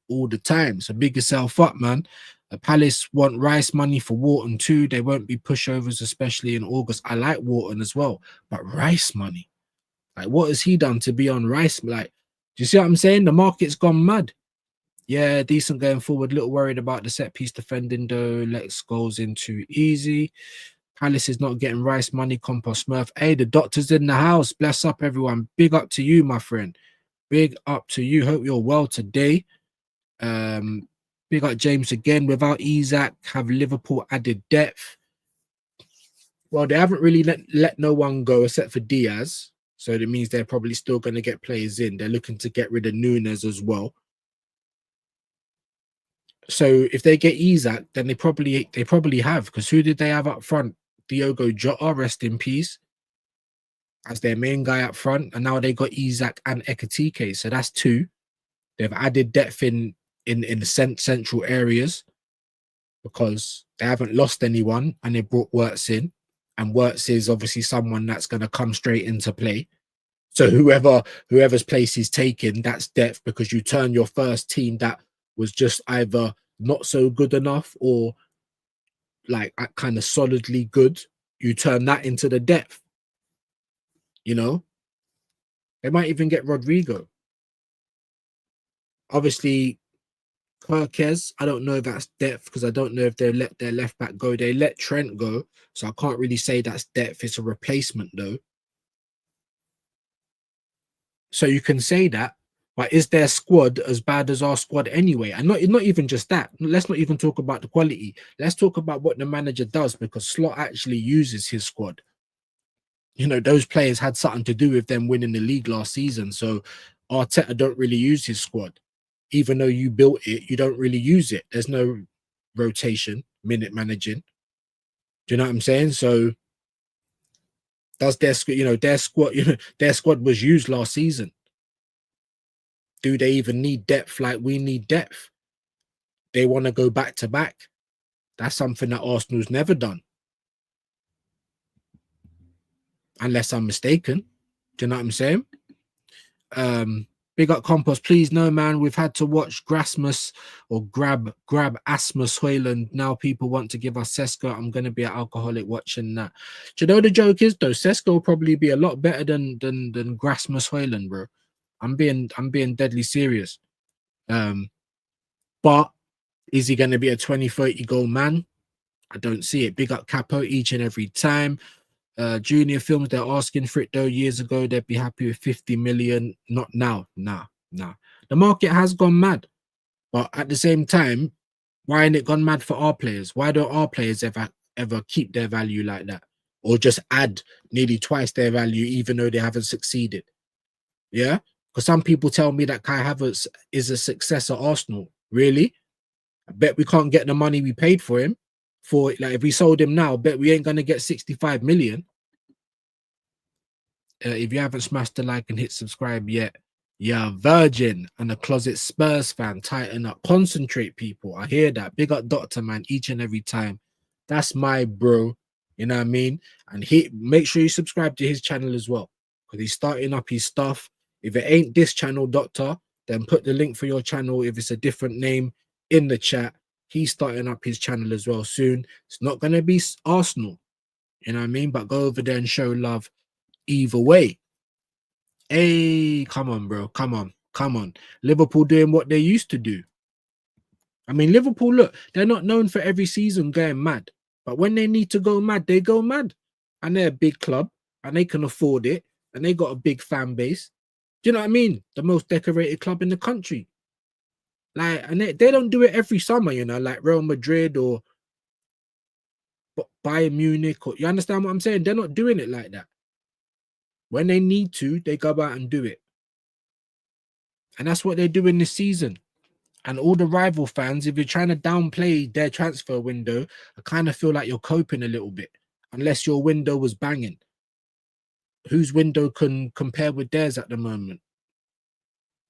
all the time. So big yourself up, man. The Palace want Rice money for Wharton too. They won't be pushovers, especially in August. I like Wharton as well, but Rice money. Like, what has he done to be on Rice? Like, do you see what I'm saying? The market's gone mad. Yeah, decent going forward. Little worried about the set piece defending though. Let's goals in too easy. Palace is not getting Rice money. Compost Smurf. Hey, the doctor's in the house. Bless up, everyone. Big up to you, my friend. Big up to you. Hope you're well today. Big up James again. Without Isaac, have Liverpool added depth? Well, they haven't really let no one go except for Diaz. So that means they're probably still going to get players in. They're looking to get rid of Nunes as well. So if they get Isaac, then they probably have, because who did they have up front? Diogo Jota, rest in peace, as their main guy up front, and now they got Isaac and Ekatike. So that's two. They've added depth in the central areas, because they haven't lost anyone, and they brought Wirtz in, and Wirtz is obviously someone that's going to come straight into play. So whoever's place he's taken, that's depth, because you turn your first team that was just either not so good enough or like kind of solidly good, you turn that into the depth. You know, they might even get Rodrigo. Obviously, Perkez, I don't know if that's depth because I don't know if they let their left back go. They let Trent go, so I can't really say that's depth. It's a replacement though. So you can say that, but is their squad as bad as our squad anyway? And not even just that. Let's not even talk about the quality. Let's talk about what the manager does, because Slot actually uses his squad. You know, those players had something to do with them winning the league last season. So Arteta don't really use his squad. Even though you built it, you don't really use it. There's no rotation, minute managing. Do you know what I'm saying? So does their squad, their squad was used last season. Do they even need depth like we need depth? They want to go back to back. That's something that Arsenal's never done. Unless I'm mistaken. Do you know what I'm saying? Big up Compost, please. No, man, we've had to watch Grasmus or grab Asmus Hoyland. Now people want to give us Sesko. I'm gonna be an alcoholic watching that. Do you know the joke is though? Sesko will probably be a lot better than Grasmus Hoyland, bro. I'm being deadly serious. But is he gonna be a 20-30 goal man? I don't see it. Big up Capo each and every time. Junior Films, they're asking for it though. Years ago, they'd be happy with 50 million. Not now. Nah. The market has gone mad. But at the same time, why ain't it gone mad for our players? Why don't our players ever keep their value like that? Or just add nearly twice their value, even though they haven't succeeded? Yeah? Because some people tell me that Kai Havertz is a success at Arsenal. Really? I bet we can't get the money we paid for him. Like if we sold him now, I bet we ain't gonna get 65 million. If you haven't smashed the like and hit subscribe yet, you're a virgin and a closet Spurs fan. Tighten up, concentrate, people. I hear that. Big up Doctor, man, each and every time. That's my bro. You know what I mean? And make sure you subscribe to his channel as well, because he's starting up his stuff. If it ain't this channel, Doctor, then put the link for your channel, if it's a different name, in the chat. He's starting up his channel as well soon. It's not going to be Arsenal, you know what I mean? But go over there and show love either way. Hey, come on, bro. Come on. Liverpool doing what they used to do. I mean, Liverpool, look, they're not known for every season going mad. But when they need to go mad, they go mad. And they're a big club, and they can afford it, and they got a big fan base. Do you know what I mean? The most decorated club in the country. Like, and they don't do it every summer, you know, like Real Madrid or Bayern Munich. Or, you understand what I'm saying? They're not doing it like that. When they need to, they go out and do it. And that's what they're doing this season. And all the rival fans, if you're trying to downplay their transfer window, I kind of feel like you're coping a little bit. Unless your window was banging. Whose window can compare with theirs at the moment?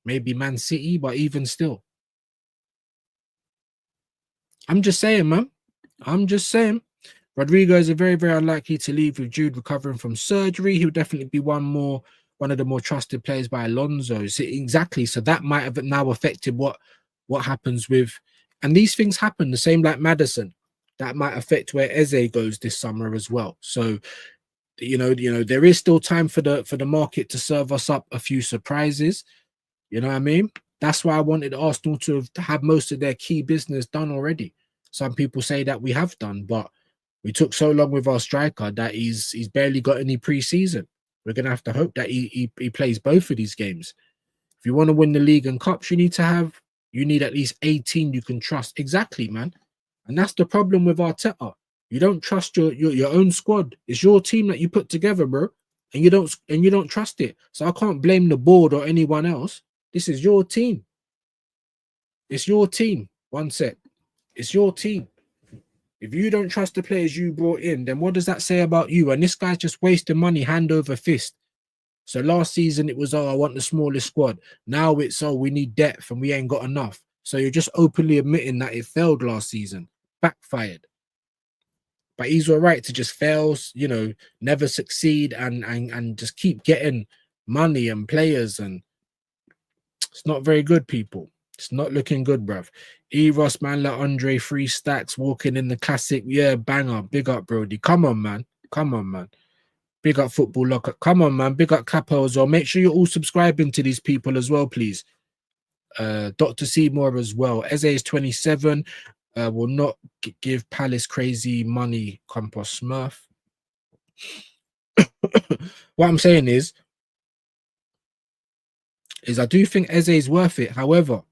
Maybe Man City, but even still. I'm just saying, man. I'm just saying. Rodrigo is very, very unlikely to leave with Jude recovering from surgery. He'll definitely be one of the more trusted players by Alonso. So exactly. So that might have now affected what happens with, and these things happen. The same like Maddison. That might affect where Eze goes this summer as well. So, you know, there is still time for the market to serve us up a few surprises. You know what I mean? That's why I wanted Arsenal to have most of their key business done already. Some people say that we have done, but we took so long with our striker that he's barely got any pre-season. We're going to have to hope that he plays both of these games. If you want to win the league and cups, you need at least 18 you can trust. Exactly, man. And that's the problem with Arteta. You don't trust your own squad. It's your team that you put together, bro. And you don't trust it. So I can't blame the board or anyone else. This is your team. It's your team. One sec. It's your team. If you don't trust the players you brought in, then what does that say about you? And this guy's just wasting money hand over fist. So last season it was, I want the smallest squad. Now it's, we need depth and we ain't got enough. So you're just openly admitting that it failed last season. Backfired. But he's all right to just fail, you know, never succeed and just keep getting money and players, and it's not very good, people. It's not looking good, bruv. Eros, man, let Andre 3 stacks walking in the classic. Yeah, banger. Big up, Brody. Come on, man. Come on, man. Big up Football Locker. Come on, man. Big up Capo as well. Make sure you're all subscribing to these people as well, please. Dr. Seymour as well. Eze is 27. Will not give Palace crazy money. Compost Smurf. What I'm saying is I do think Eze is worth it. However,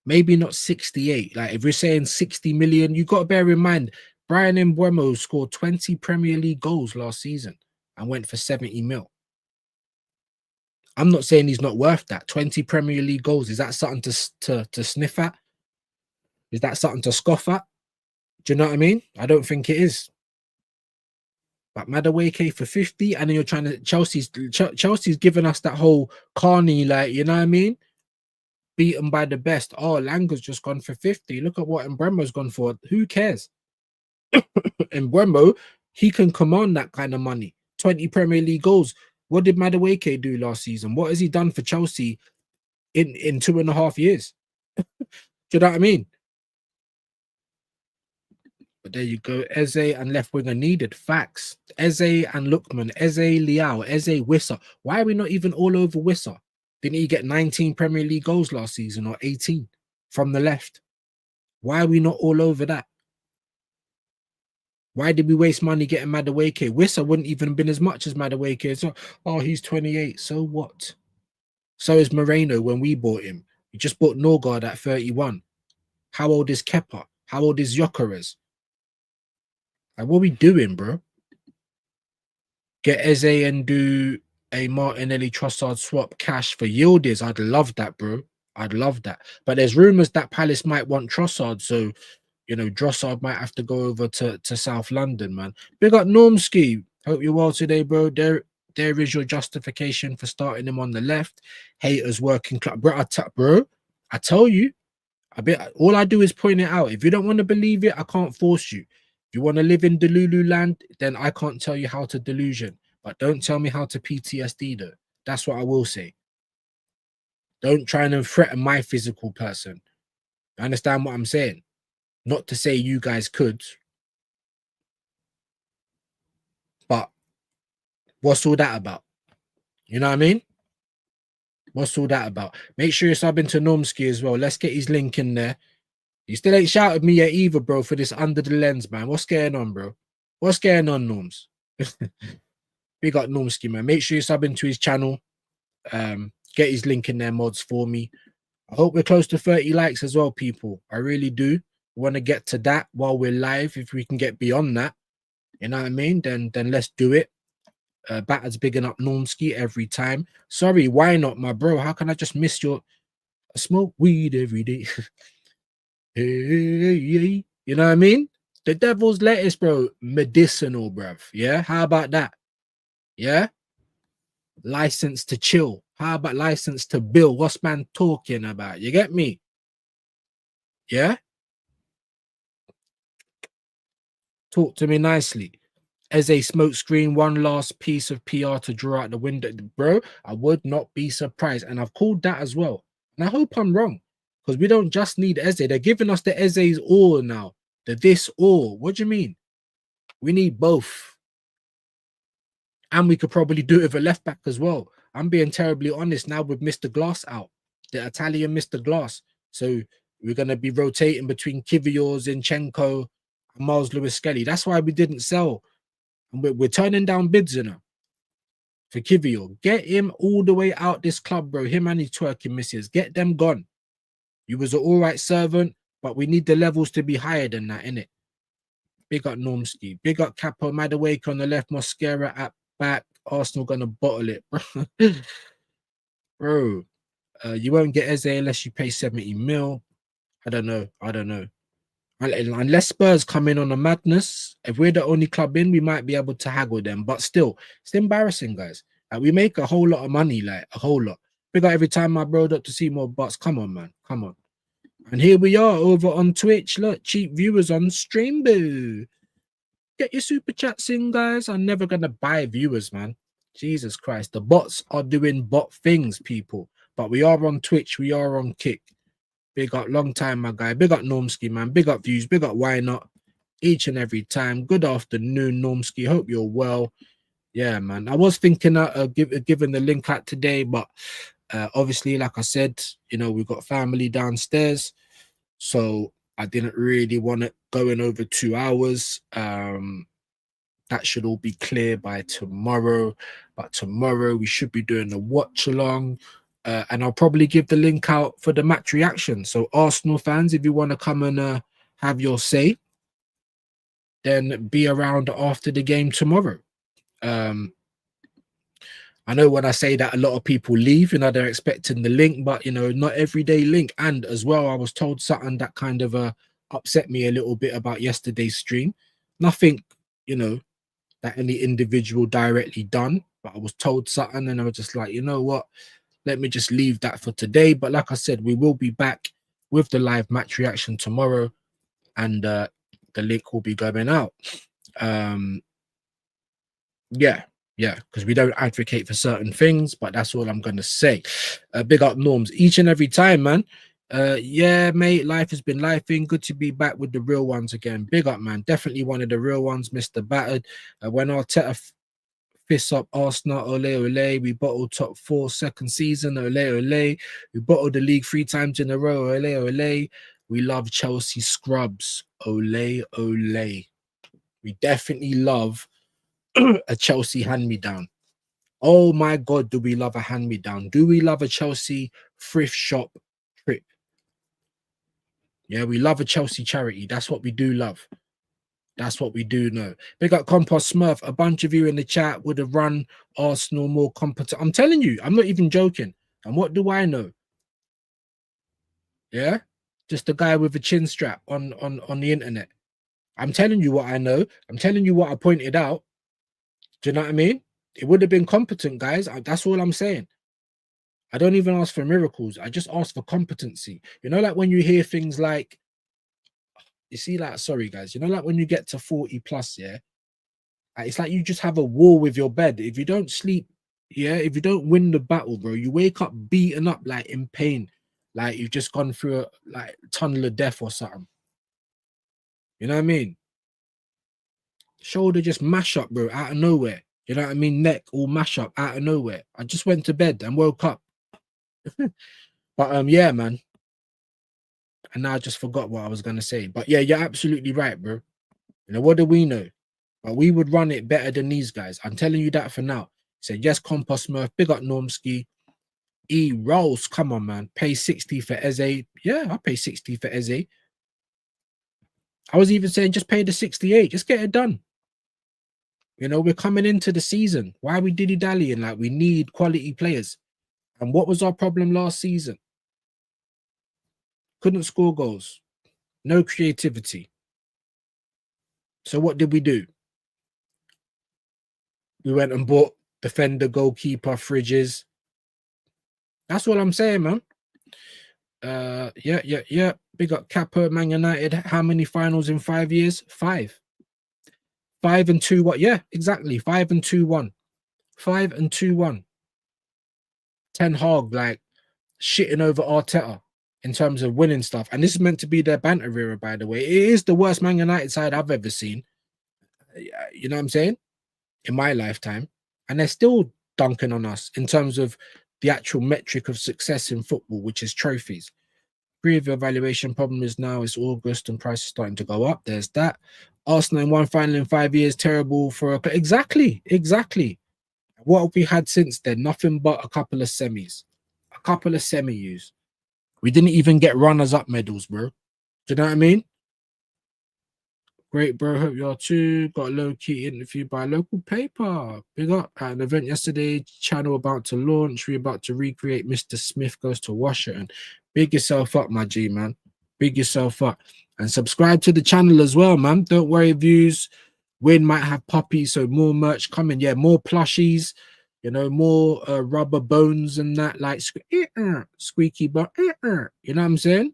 maybe not 68. Like if we're saying 60 million, you got to bear in mind Brian Mbeumo scored 20 Premier League goals last season and went for 70 mil. I'm not saying he's not worth that. 20 Premier League goals, is that something to sniff at? Is that something to scoff at? Do you know what I mean? I don't think it is. But Madueke for 50, and then you're trying to Chelsea's giving us that whole Carney, like, you know what I mean? Beaten by the best. Oh, Langa's just gone for 50. Look at what Mbeumo's gone for. Who cares? Mbeumo, he can command that kind of money. 20 Premier League goals. What did Madueke do last season? What has he done for Chelsea in 2.5 years? Do you know what I mean? But there you go. Eze and left winger needed. Facts. Eze and Lookman. Eze Liao. Eze Wissa. Why are we not even all over Wissa? Didn't he get 19 Premier League goals last season or 18 from the left? Why are we not all over that? Why did we waste money getting Madueke? Wissa wouldn't even have been as much as Madueke. So, oh, he's 28. So what? So is Moreno when we bought him. We just bought Norgard at 31. How old is Kepa? How old is Gyökeres? Like, what are we doing, bro? Get Eze and do a Martinelli Trossard swap cash for Yildiz. I'd love that, bro. I'd love that. But there's rumors that Palace might want Trossard, so you know Trossard might have to go over to South London, man. Big up Normski. Hope you're well today, bro. There is your justification for starting him on the left. Haters working club, bro. I tell you, all I do is point it out. If you don't want to believe it, I can't force you. If you want to live in Delulu land, then I can't tell you how to delusion. But don't tell me how to PTSD, though. That's what I will say. Don't try and threaten my physical person. You understand what I'm saying? Not to say you guys could. But what's all that about? You know what I mean? What's all that about? Make sure you're subbing to Normski as well. Let's get his link in there. You still ain't shouted me yet either, bro, for this under the lens, man. What's going on, bro? What's going on, Norms? Big up Normski, man. Make sure you sub into his channel. Get his link in there, mods, for me. I hope we're close to 30 likes as well, people. I really do want to get to that while we're live. If we can get beyond that, you know what I mean? Then let's do it. Batter's bigging up Normski every time. Sorry, why not, my bro? How can I just miss your... I smoke weed every day. Hey, you know what I mean? The devil's lettuce, bro, medicinal, bruv. Yeah, how about that? Yeah, license to chill. How about license to bill? What's man talking about? You get me? Yeah, talk to me nicely. As a smoke screen, one last piece of PR to draw out the window, bro. I would not be surprised, and I've called that as well. And I hope I'm wrong. Because we don't just need Eze. They're giving us the Eze's all now. The this all. What do you mean? We need both. And we could probably do it with a left back as well. I'm being terribly honest now with Mr. Glass out. The Italian Mr. Glass. So we're going to be rotating between Kivior, Zinchenko, and Miles Lewis-Skelly. That's why we didn't sell. And we're turning down bids, you know, for Kivior. Get him all the way out this club, bro. Him and his twerking misses. Get them gone. You was an all right servant, but we need the levels to be higher than that, innit? Big up Normski. Big up Capo Madueke on the left. Mosquera at back. Arsenal gonna bottle it, bro. Bro, you won't get Eze unless you pay 70 mil. I don't know. Unless Spurs come in on a madness, if we're the only club in, we might be able to haggle them. But still, it's embarrassing, guys. We make a whole lot of money, like a whole lot. Big up every time my bro Dr. Seymour Butts. Come on, man. Come on. And here we are over on Twitch. Look, cheap viewers on stream, boo. Get your super chats in, guys. I'm never going to buy viewers, man. Jesus Christ. The bots are doing bot things, people. But we are on Twitch. We are on Kick. Big up, long time, my guy. Big up, Normski, man. Big up, views. Big up, why not? Each and every time. Good afternoon, Normski. Hope you're well. Yeah, man. I was thinking of giving the link out today, but obviously, like I said, you know, we've got family downstairs, so I didn't really want it going over 2 hours. That should all be clear by tomorrow. But tomorrow we should be doing a watch along. And I'll probably give the link out for the match reaction. So Arsenal fans, if you want to come and have your say, then be around after the game tomorrow. I know when I say that, a lot of people leave, you know, they're expecting the link, but, you know, not everyday link. And as well, I was told something that kind of upset me a little bit about yesterday's stream. Nothing, you know, that any individual directly done, but I was told something and I was just like, you know what, let me just leave that for today. But like I said, we will be back with the live match reaction tomorrow, and the link will be going out. Yeah, because we don't advocate for certain things, but that's all I'm gonna say. Big up Norms each and every time, man. Yeah, mate, life has been lifing. Good to be back with the real ones again. Big up, man. Definitely one of the real ones, Mr. Battered. When Arteta fists up Arsenal, ole ole. We bottled top 4 second season, ole ole. We bottled the league 3 times in a row, ole ole. We love Chelsea scrubs, ole ole. We definitely love a Chelsea hand-me-down. Oh my God, do we love a hand-me-down? Do we love a Chelsea thrift shop trip? Yeah, we love a Chelsea charity. That's what we do love. That's what we do know. Big up Compost Smurf. A bunch of you in the chat would have run Arsenal more competent. I'm telling you, I'm not even joking. And what do I know? Yeah, just a guy with a chin strap on the internet. I'm telling you what I know. I'm telling you what I pointed out. Do you know what I mean? It would have been competent, guys. That's all I'm saying. I don't even ask for miracles. I just ask for competency. You know, like when you hear things like, you see, like, sorry, guys, you know, like when you get to 40 plus, yeah, it's like you just have a war with your bed. If you don't sleep, yeah, if you don't win the battle, bro, you wake up beaten up, like in pain, like you've just gone through a like tunnel of death or something. You know what I mean? Shoulder just mash up, bro, out of nowhere. You know what I mean? Neck all mash up out of nowhere. I just went to bed and woke up. But yeah, man. And now I just forgot what I was gonna say. But yeah, you're absolutely right, bro. You know, what do we know? But we would run it better than these guys. I'm telling you that for now. So yes, Compost Smurf, big up Normski. E Rolls, come on, man. Pay 60 for Eze. Yeah, I'll pay 60 for Eze. I was even saying just pay the 68. Just get it done. You know, we're coming into the season. Why are we dilly-dallying? Like, we need quality players. And what was our problem last season? Couldn't score goals. No creativity. So what did we do? We went and bought defender, goalkeeper, fridges. That's all I'm saying, man. Yeah. Big up Kappa, Man United. How many finals in 5 years? 5. 5 and 2. What? Yeah, exactly. 5 and 2-1. 5 and 2-1. Ten Hag like shitting over Arteta in terms of winning stuff. And this is meant to be their banter era, by the way. It is the worst Man United side I've ever seen. You know what I'm saying? In my lifetime. And they're still dunking on us in terms of the actual metric of success in football, which is trophies. Agree with your valuation. Problem is now it's August and prices starting to go up. There's that. Arsenal in one final in 5 years, terrible for exactly. What have we had since then? Nothing but a couple of semis. A couple of semi-U's. We didn't even get runners-up medals, bro. Do you know what I mean? Great, bro. Hope you are too. Got a low-key interview by a local paper. Big up at an event yesterday. Channel about to launch. We're about to recreate Mr. Smith Goes to Washington. Big yourself up, my G, man. Big yourself up. And subscribe to the channel as well, man. Don't worry, views. Win might have puppies, so more merch coming. Yeah, more plushies. You know, more rubber bones and that, like squeaky but you know what I'm saying?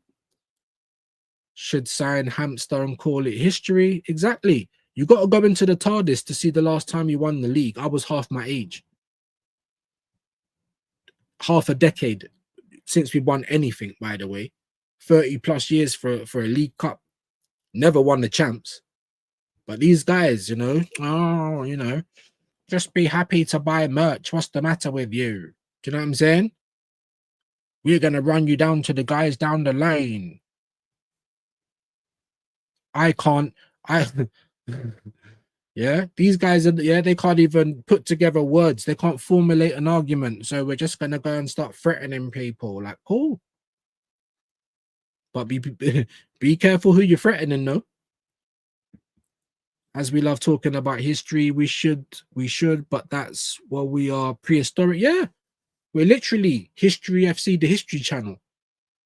Should sign hamster and call it history. Exactly. You got to go into the TARDIS to see the last time you won the league. I was half my age. Half a decade since we won anything, by the way. 30 plus years for a League Cup. Never won the champs. But these guys, just be happy to buy merch. What's the matter with you? Do you know what I'm saying? We're going to run you down to the guys down the lane. I can't. Yeah, these guys they can't even put together words. They can't formulate an argument. So we're just going to go and start threatening people. Like, cool. But be careful who you're threatening, though. As we love talking about history, we should, but that's what we are, prehistoric. Yeah, we're literally History FC, the History Channel.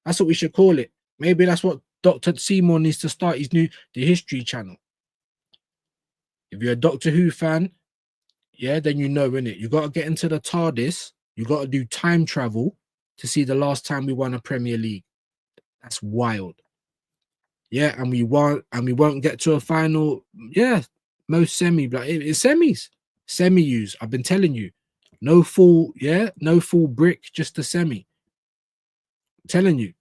That's what we should call it. Maybe that's what Dr. Seymour needs to start his the History Channel. If you're a Doctor Who fan, yeah, then you know, innit? You got to get into the TARDIS. You got to do time travel to see the last time we won a Premier League. That's wild. Yeah, and we won't get to a final. Yeah, most semi, but it's semis. Semi-use. I've been telling you. No full brick, just a semi. I'm telling you.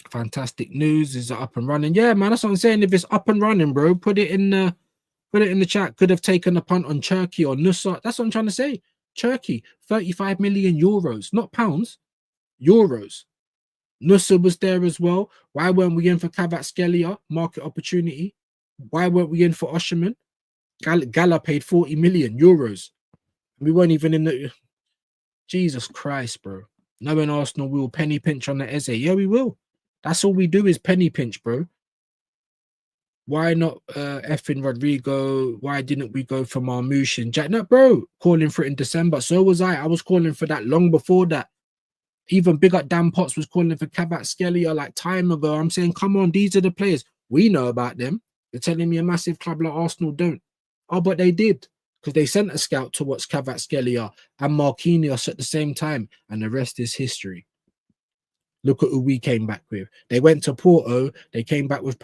Fantastic news. Is it up and running? Yeah, man, that's what I'm saying. If it's up and running, bro, put it in the chat. Could have taken a punt on Turkey or Nusra. That's what I'm trying to say. Turkey, 35 million euros, not pounds, euros. Nusra was there as well. Why weren't we in for Kvaratskhelia? Market opportunity. Why weren't we in for Osherman? Gala paid 40 million euros. We weren't even in the... Jesus Christ, bro. Knowing Arsenal, we will penny pinch on the Eze. Yeah, we will. That's all we do is penny pinch, bro. Why not effing Rodrigo? Why didn't we go for Marmouche and Jack? No, bro, calling for it in December. So was I. I was calling for that long before that. Even Big Up Dan Potts was calling for Kvaratskhelia like time ago. I'm saying, come on, these are the players. We know about them. You're telling me a massive club like Arsenal don't. Oh, but they did. Because they sent a scout towards Kvaratskhelia and Marquinhos at the same time. And the rest is history. Look at who we came back with. They went to Porto. They came back with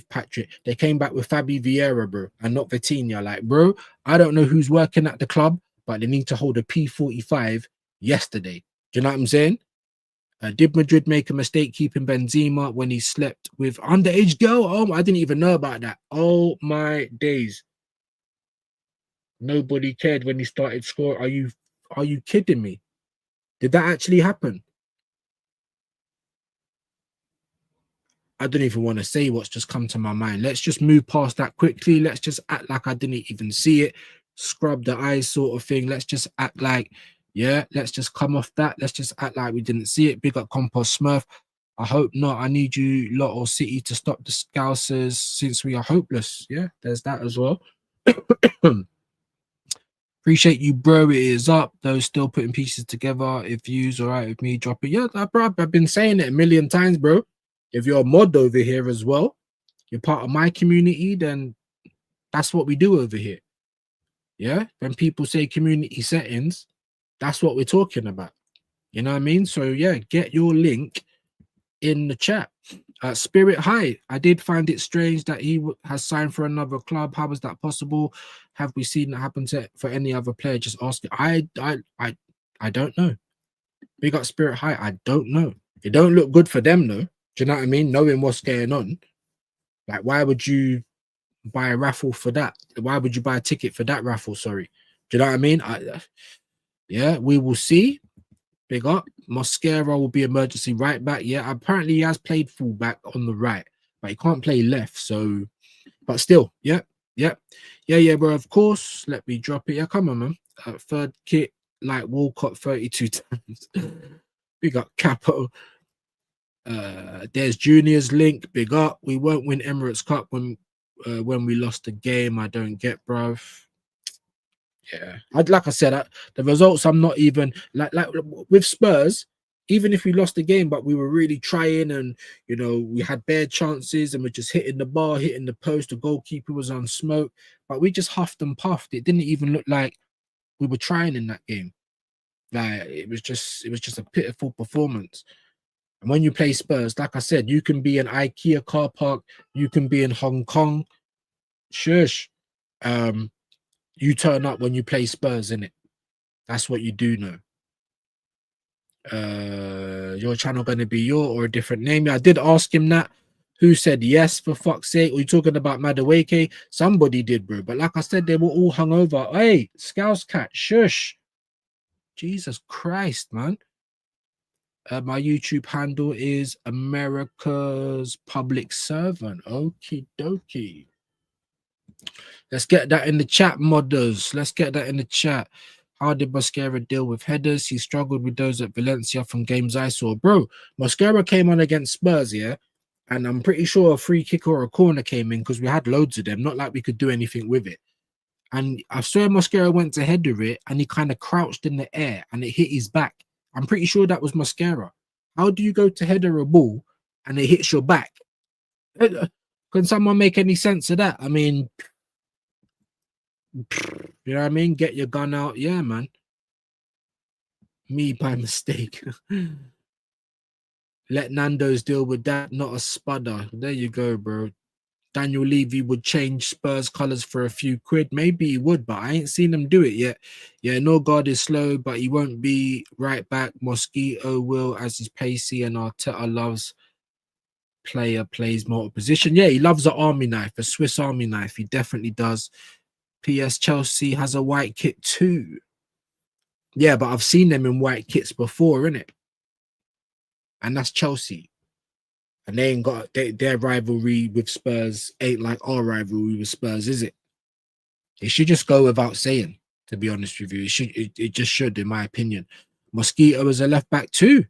Patrick. They came back with Fabi Vieira, bro, and not Vitinha. Like, bro, I don't know who's working at the club, but they need to hold a P45 yesterday. Do you know what I'm saying? Did Madrid make a mistake keeping Benzema when he slept with underage girl? Oh, I didn't even know about that. Oh my days. Nobody cared when he started scoring. Are you kidding me? Did that actually happen? I don't even want to say what's just come to my mind. Let's just move past that quickly. Let's just act like I didn't even see it. Scrub the eyes sort of thing. Let's just act like, yeah, let's just come off that. Let's just act like we didn't see it. Big up Compost Smurf. I hope not. I need you lot or City to stop the Scousers since we are hopeless. Yeah, there's that as well. Appreciate you, bro. It is up. Those still putting pieces together. If views all right with me, drop it. Yeah, bro, I've been saying it a million times, bro. If you're a mod over here as well, you're part of my community, then that's what we do over here. Yeah, when people say community settings, that's what we're talking about. You know what I mean? So yeah, get your link in the chat. Spirit High, I did find it strange that he has signed for another club. How was that possible? Have we seen that happen for any other player? Just ask it. I don't know. Big up Spirit High. I don't know. It don't look good for them though. Do you know what I mean? Knowing what's going on. Like, why would you buy a raffle for that? Why would you buy a ticket for that raffle? Sorry. Do you know what I mean? Yeah, we will see. Big up. Mosquera will be emergency right back. Yeah, apparently he has played fullback on the right, but he can't play left. So, but still, yeah, bro. Of course, let me drop it. Yeah, come on, man. Third kit like Walcott 32 times. Big up Capo. There's Junior's link. Big up. We won't win Emirates Cup when we lost the game. I don't get, bruv. Yeah, like I said, the results. I'm not even like with Spurs. Even if we lost the game, but we were really trying, and we had bare chances, and we're just hitting the bar, hitting the post. The goalkeeper was on smoke, but we just huffed and puffed. It didn't even look like we were trying in that game. Like it was just a pitiful performance. And when you play Spurs, like I said, you can be in IKEA car park, you can be in Hong Kong. Shush. You turn up when you play Spurs, innit? That's what you do know. Your channel going to be your or a different name? Yeah, I did ask him that. Who said yes, for fuck's sake? Are you talking about Madawake? Somebody did, bro. But like I said, they were all hungover. Hey, Scouse Cat, shush. Jesus Christ, man. My YouTube handle is America's Public Servant. Okie dokie. Let's get that in the chat, modders. Let's get that in the chat. How did Mosquera deal with headers? He struggled with those at Valencia from games I saw. Bro, Mosquera came on against Spurs, yeah? And I'm pretty sure a free kick or a corner came in because we had loads of them. Not like we could do anything with it. And I swear Mosquera went to header it and he kind of crouched in the air and it hit his back. I'm pretty sure that was Mosquera. How do you go to header a ball and it hits your back? Can someone make any sense of that? I mean, you know what I mean? Get your gun out. Yeah, man. Me by mistake. Let Nando's deal with that, not a spudder. There you go, bro. Daniel Levy would change Spurs colours for a few quid. Maybe he would, but I ain't seen him do it yet. Yeah, Norgard is slow, but he won't be right back. Mosquito will, as he's pacey, and Arteta loves player plays multiple position. Yeah, he loves an army knife, a Swiss army knife. He definitely does. PS Chelsea has a white kit too. Yeah, but I've seen them in white kits before, innit? And that's Chelsea. And they ain't got their rivalry with Spurs ain't like our rivalry with Spurs, is it? It should just go without saying, to be honest with you. It just should, in my opinion. Mosquito is a left back too.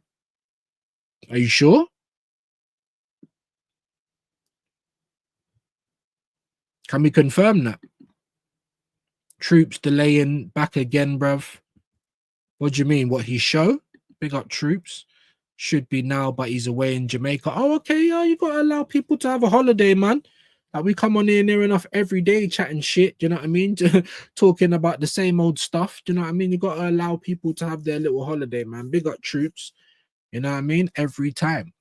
Are you sure? Can we confirm that? Troops delaying back again, bruv. What do you mean? What, he show? Big up Troops. Should be now, but he's away in Jamaica. Oh, okay. Yeah, you got to allow people to have a holiday, man. Like, we come on here near enough every day chatting shit. Do you know what I mean? Talking about the same old stuff. Do you know what I mean? You got to allow people to have their little holiday, man. Big up Troops. You know what I mean? Every time.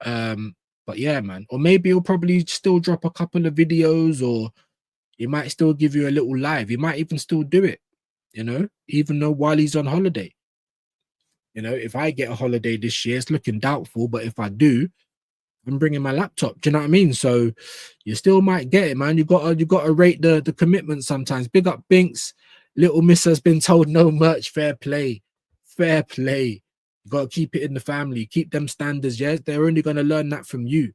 But yeah, man. Or maybe he'll probably still drop a couple of videos, or he might still give you a little live. He might even still do it, you know, even though while he's on holiday. You know, if I get a holiday this year, it's looking doubtful, but if I do, I'm bringing my laptop. Do you know what I mean? So you still might get it, man. You gotta rate the commitment sometimes. Big up Binks. Little Miss has been told no merch. Fair play. Fair play. You gotta keep it in the family. Keep them standards. Yeah, they're only gonna learn that from you,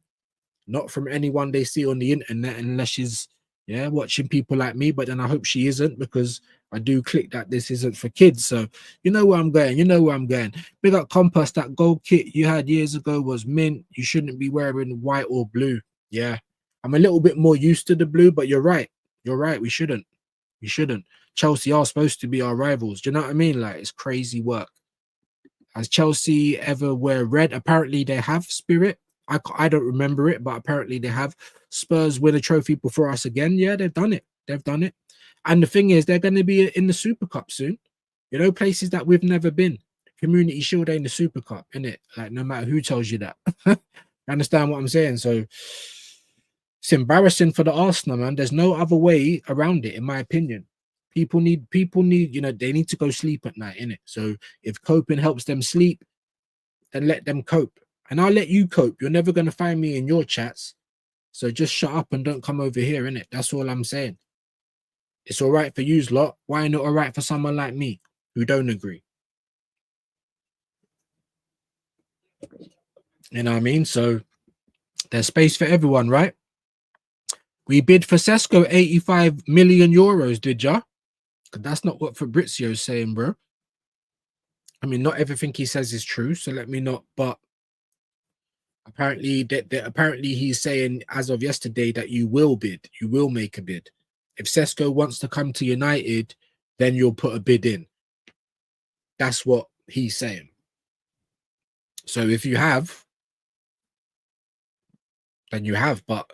not from anyone they see on the internet, unless she's watching people like me. But then I hope she isn't, because I do click that this isn't for kids. So you know where I'm going. You know where I'm going. Big up Compass. That gold kit you had years ago was mint. You shouldn't be wearing white or blue. Yeah, I'm a little bit more used to the blue, but you're right. You're right. We shouldn't. We shouldn't. Chelsea are supposed to be our rivals. Do you know what I mean? Like, it's crazy work. Has Chelsea ever wear red? Apparently they have, Spirit. I don't remember it, but apparently they have. Spurs win a trophy before us again. Yeah, they've done it. They've done it. And the thing is, they're going to be in the Super Cup soon. You know, places that we've never been. Community Shield ain't the Super Cup, innit? Like, no matter who tells you that. You understand what I'm saying? So it's embarrassing for the Arsenal, man. There's no other way around it, in my opinion. People need, you know, they need to go sleep at night, innit? So if coping helps them sleep, then let them cope. And I'll let you cope. You're never going to find me in your chats. So just shut up and don't come over here, innit? That's all I'm saying. It's all right for you lot. Why not all right for someone like me who don't agree? You know what I mean? So there's space for everyone, right? We bid for Sesko 85 million euros, did ya? Because that's not what Fabrizio's saying, bro. I mean, not everything he says is true, so let me not, but apparently apparently he's saying as of yesterday that you will bid, you will make a bid. If Sesko wants to come to United, then you'll put a bid in. That's what he's saying. So if you have, then you have, but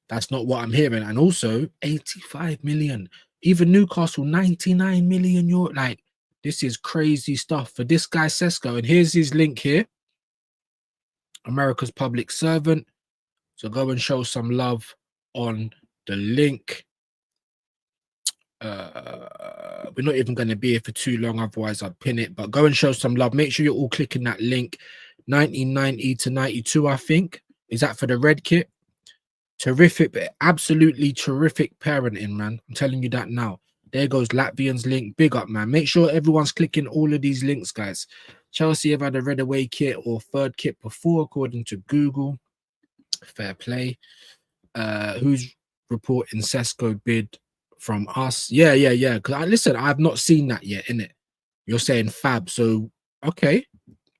that's not what I'm hearing. And also 85 million, even Newcastle 99 million euro. Like, this is crazy stuff for this guy Sesko. And here's his link here. America's Public Servant. So go and show some love on the link. We're not even going to be here for too long, otherwise I'd pin it. But go and show some love. Make sure you're all clicking that link. 1990 to 92, I think. Is that for the red kit? Terrific, absolutely terrific parenting, man. I'm telling you that now. There goes Latvian's link. Big up, man. Make sure everyone's clicking all of these links, guys. Chelsea have had a red away kit or third kit before, according to Google. Fair play. Who's reporting Sesko bid from us? Yeah. Because listen, I've not seen that yet, innit? You're saying fab, so okay.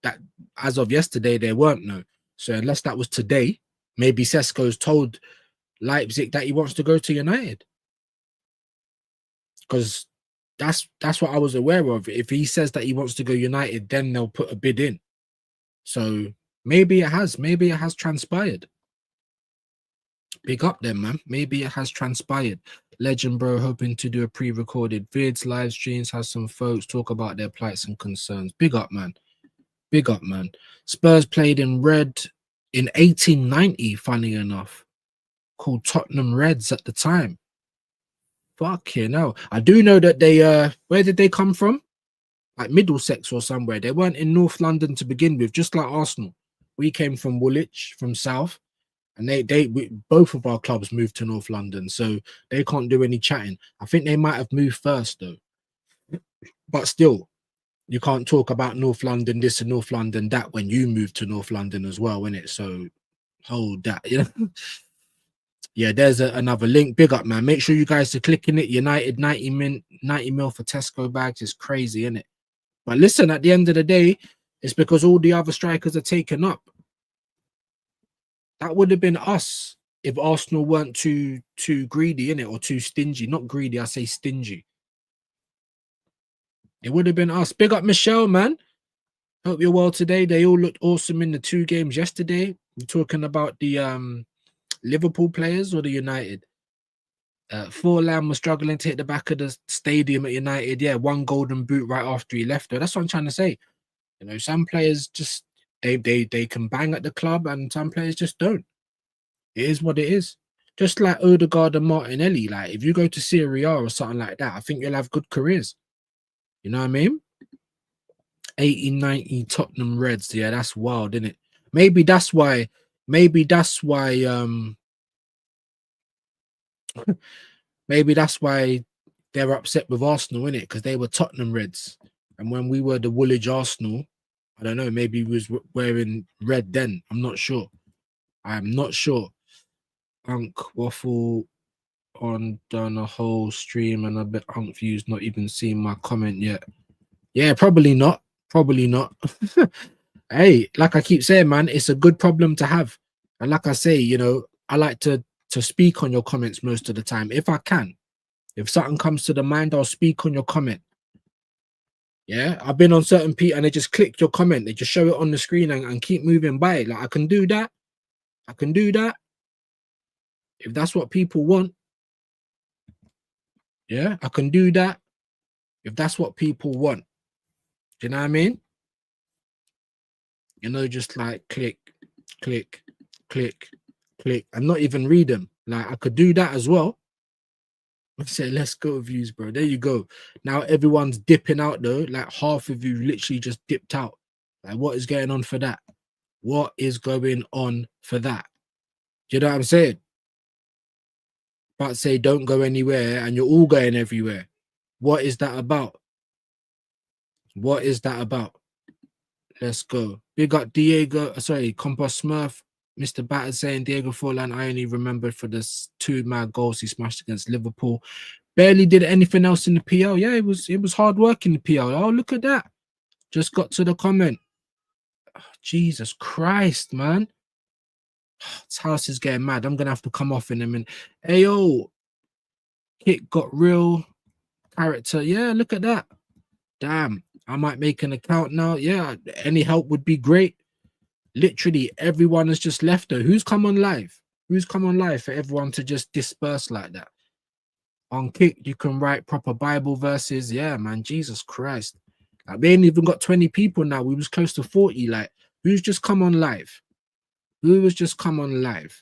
That as of yesterday, there weren't no. So unless that was today, maybe Sesko's told Leipzig that he wants to go to United. Because that's what I was aware of. If he says that he wants to go United, then they'll put a bid in. So maybe it has transpired. Big up them, man. Maybe it has transpired. Legend bro, hoping to do a pre-recorded vids, live streams, have some folks talk about their plights and concerns. Big up, man. Big up, man. Spurs played in red in 1890, funny enough, called Tottenham Reds at the time. Fucking hell. I do know that they where did they come from? Like Middlesex or somewhere. They weren't in North London to begin with, just like Arsenal. We came from Woolwich, from South, and both of our clubs moved to North London, so they can't do any chatting. I think they might have moved first though. But still, you can't talk about North London this and North London that when you move to North London as well, innit? So hold that, you know. Yeah, there's another link. Big up, man. Make sure you guys are clicking it. United 90 mil for Tesco bags is crazy, isn't it? But listen, at the end of the day, it's because all the other strikers are taken up. That would have been us if Arsenal weren't too greedy, innit? Or too stingy. Not greedy, I say stingy. It would have been us. Big up Michelle, man. Hope you're well today. They all looked awesome in the 2 games yesterday. We're talking about the Liverpool players or the United. Forlan was struggling to hit the back of the stadium at United. Yeah, 1 golden boot right after he left. Though. That's what I'm trying to say. You know, some players just they can bang at the club, and some players just don't. It is what it is. Just like Odegaard and Martinelli. Like if you go to Serie A or something like that, I think you'll have good careers. You know what I mean? 1890 Tottenham Reds. Yeah, that's wild, isn't it? Maybe that's why. Maybe that's why they're upset with Arsenal, innit? Because they were Tottenham Reds. And when we were the Woolwich Arsenal, I don't know, maybe he was wearing red then. I'm not sure. I'm not sure. Unk Waffle on done a whole stream and I bet Unk View's not even seen my comment yet. Yeah, probably not. Probably not. Hey, like I keep saying, man, it's a good problem to have. And like I say, you know, I like to speak on your comments most of the time. If I can. If something comes to the mind, I'll speak on your comment. Yeah, I've been on certain people and they just click your comment. They just show it on the screen and keep moving by. Like, I can do that. I can do that. If that's what people want. Yeah, I can do that. If that's what people want. Do you know what I mean? You know, just like click, click, click, click, and not even read them. Like, I could do that as well. I say, let's go views, bro. There you go. Now everyone's dipping out though. Like half of you literally just dipped out. Like, what is going on for that? What is going on for that? Do you know what I'm saying? But say don't go anywhere and you're all going everywhere. What is that about? What is that about? Let's go. Big up Diego. Sorry, Compost Smurf. Mr. Batter saying Diego Forlan, I only remembered for the 2 mad goals he smashed against Liverpool. Barely did anything else in the PL. Yeah, it was hard work in the PL. Oh, look at that. Just got to the comment. Oh, Jesus Christ, man. This house is getting mad. I'm going to have to come off in a minute. Hey, yo. Kit got real character. Yeah, look at that. Damn. I might make an account now. Yeah, any help would be great. Literally, everyone has just left though. Who's come on live? Who's come on live for everyone to just disperse like that? On Kick, you can write proper Bible verses. Yeah, man, Jesus Christ. Like, we ain't even got 20 people now. We was close to 40. Like, who's just come on live? Who has just come on live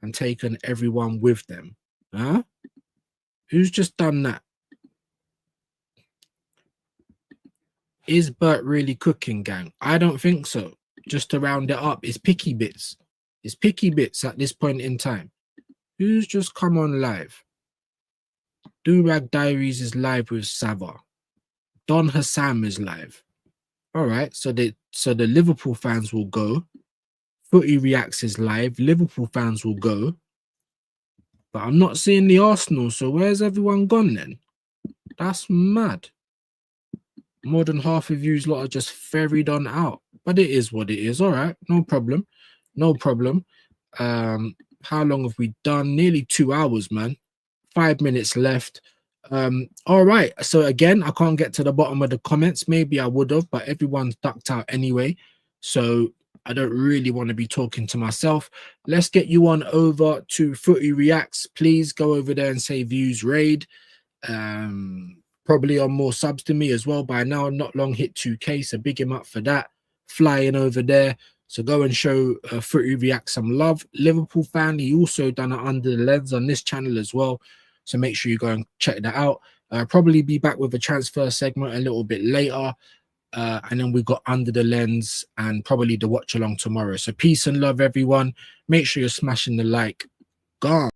and taken everyone with them? Huh? Who's just done that? Is Bert really cooking, gang? I don't think so. Just to round it up, it's picky bits. It's picky bits at this point in time. Who's just come on live? Durag Diaries is live with Sava. Don Hassam is live. All right, so the Liverpool fans will go. Footy Reacts is live. Liverpool fans will go. But I'm not seeing the Arsenal, so where's everyone gone then? That's mad. More than half of you lot are just ferried on out. But it is what it is. All right, no problem. No problem. How long have we done? Nearly 2 hours, man. 5 minutes left. All right. So again, I can't get to the bottom of the comments. Maybe I would have, but everyone's ducked out anyway. So I don't really want to be talking to myself. Let's get you on over to Footy Reacts. Please go over there and say views raid. Probably on more subs than me as well by now. Not long hit 2K, so big him up for that. Flying over there. So go and show Footy Reacts some love. Liverpool fan, he also done it under the lens on this channel as well. So make sure you go and check that out. Probably be back with a transfer segment a little bit later. And then we got Under the Lens and probably the watch along tomorrow. So peace and love, everyone. Make sure you're smashing the like. Gone.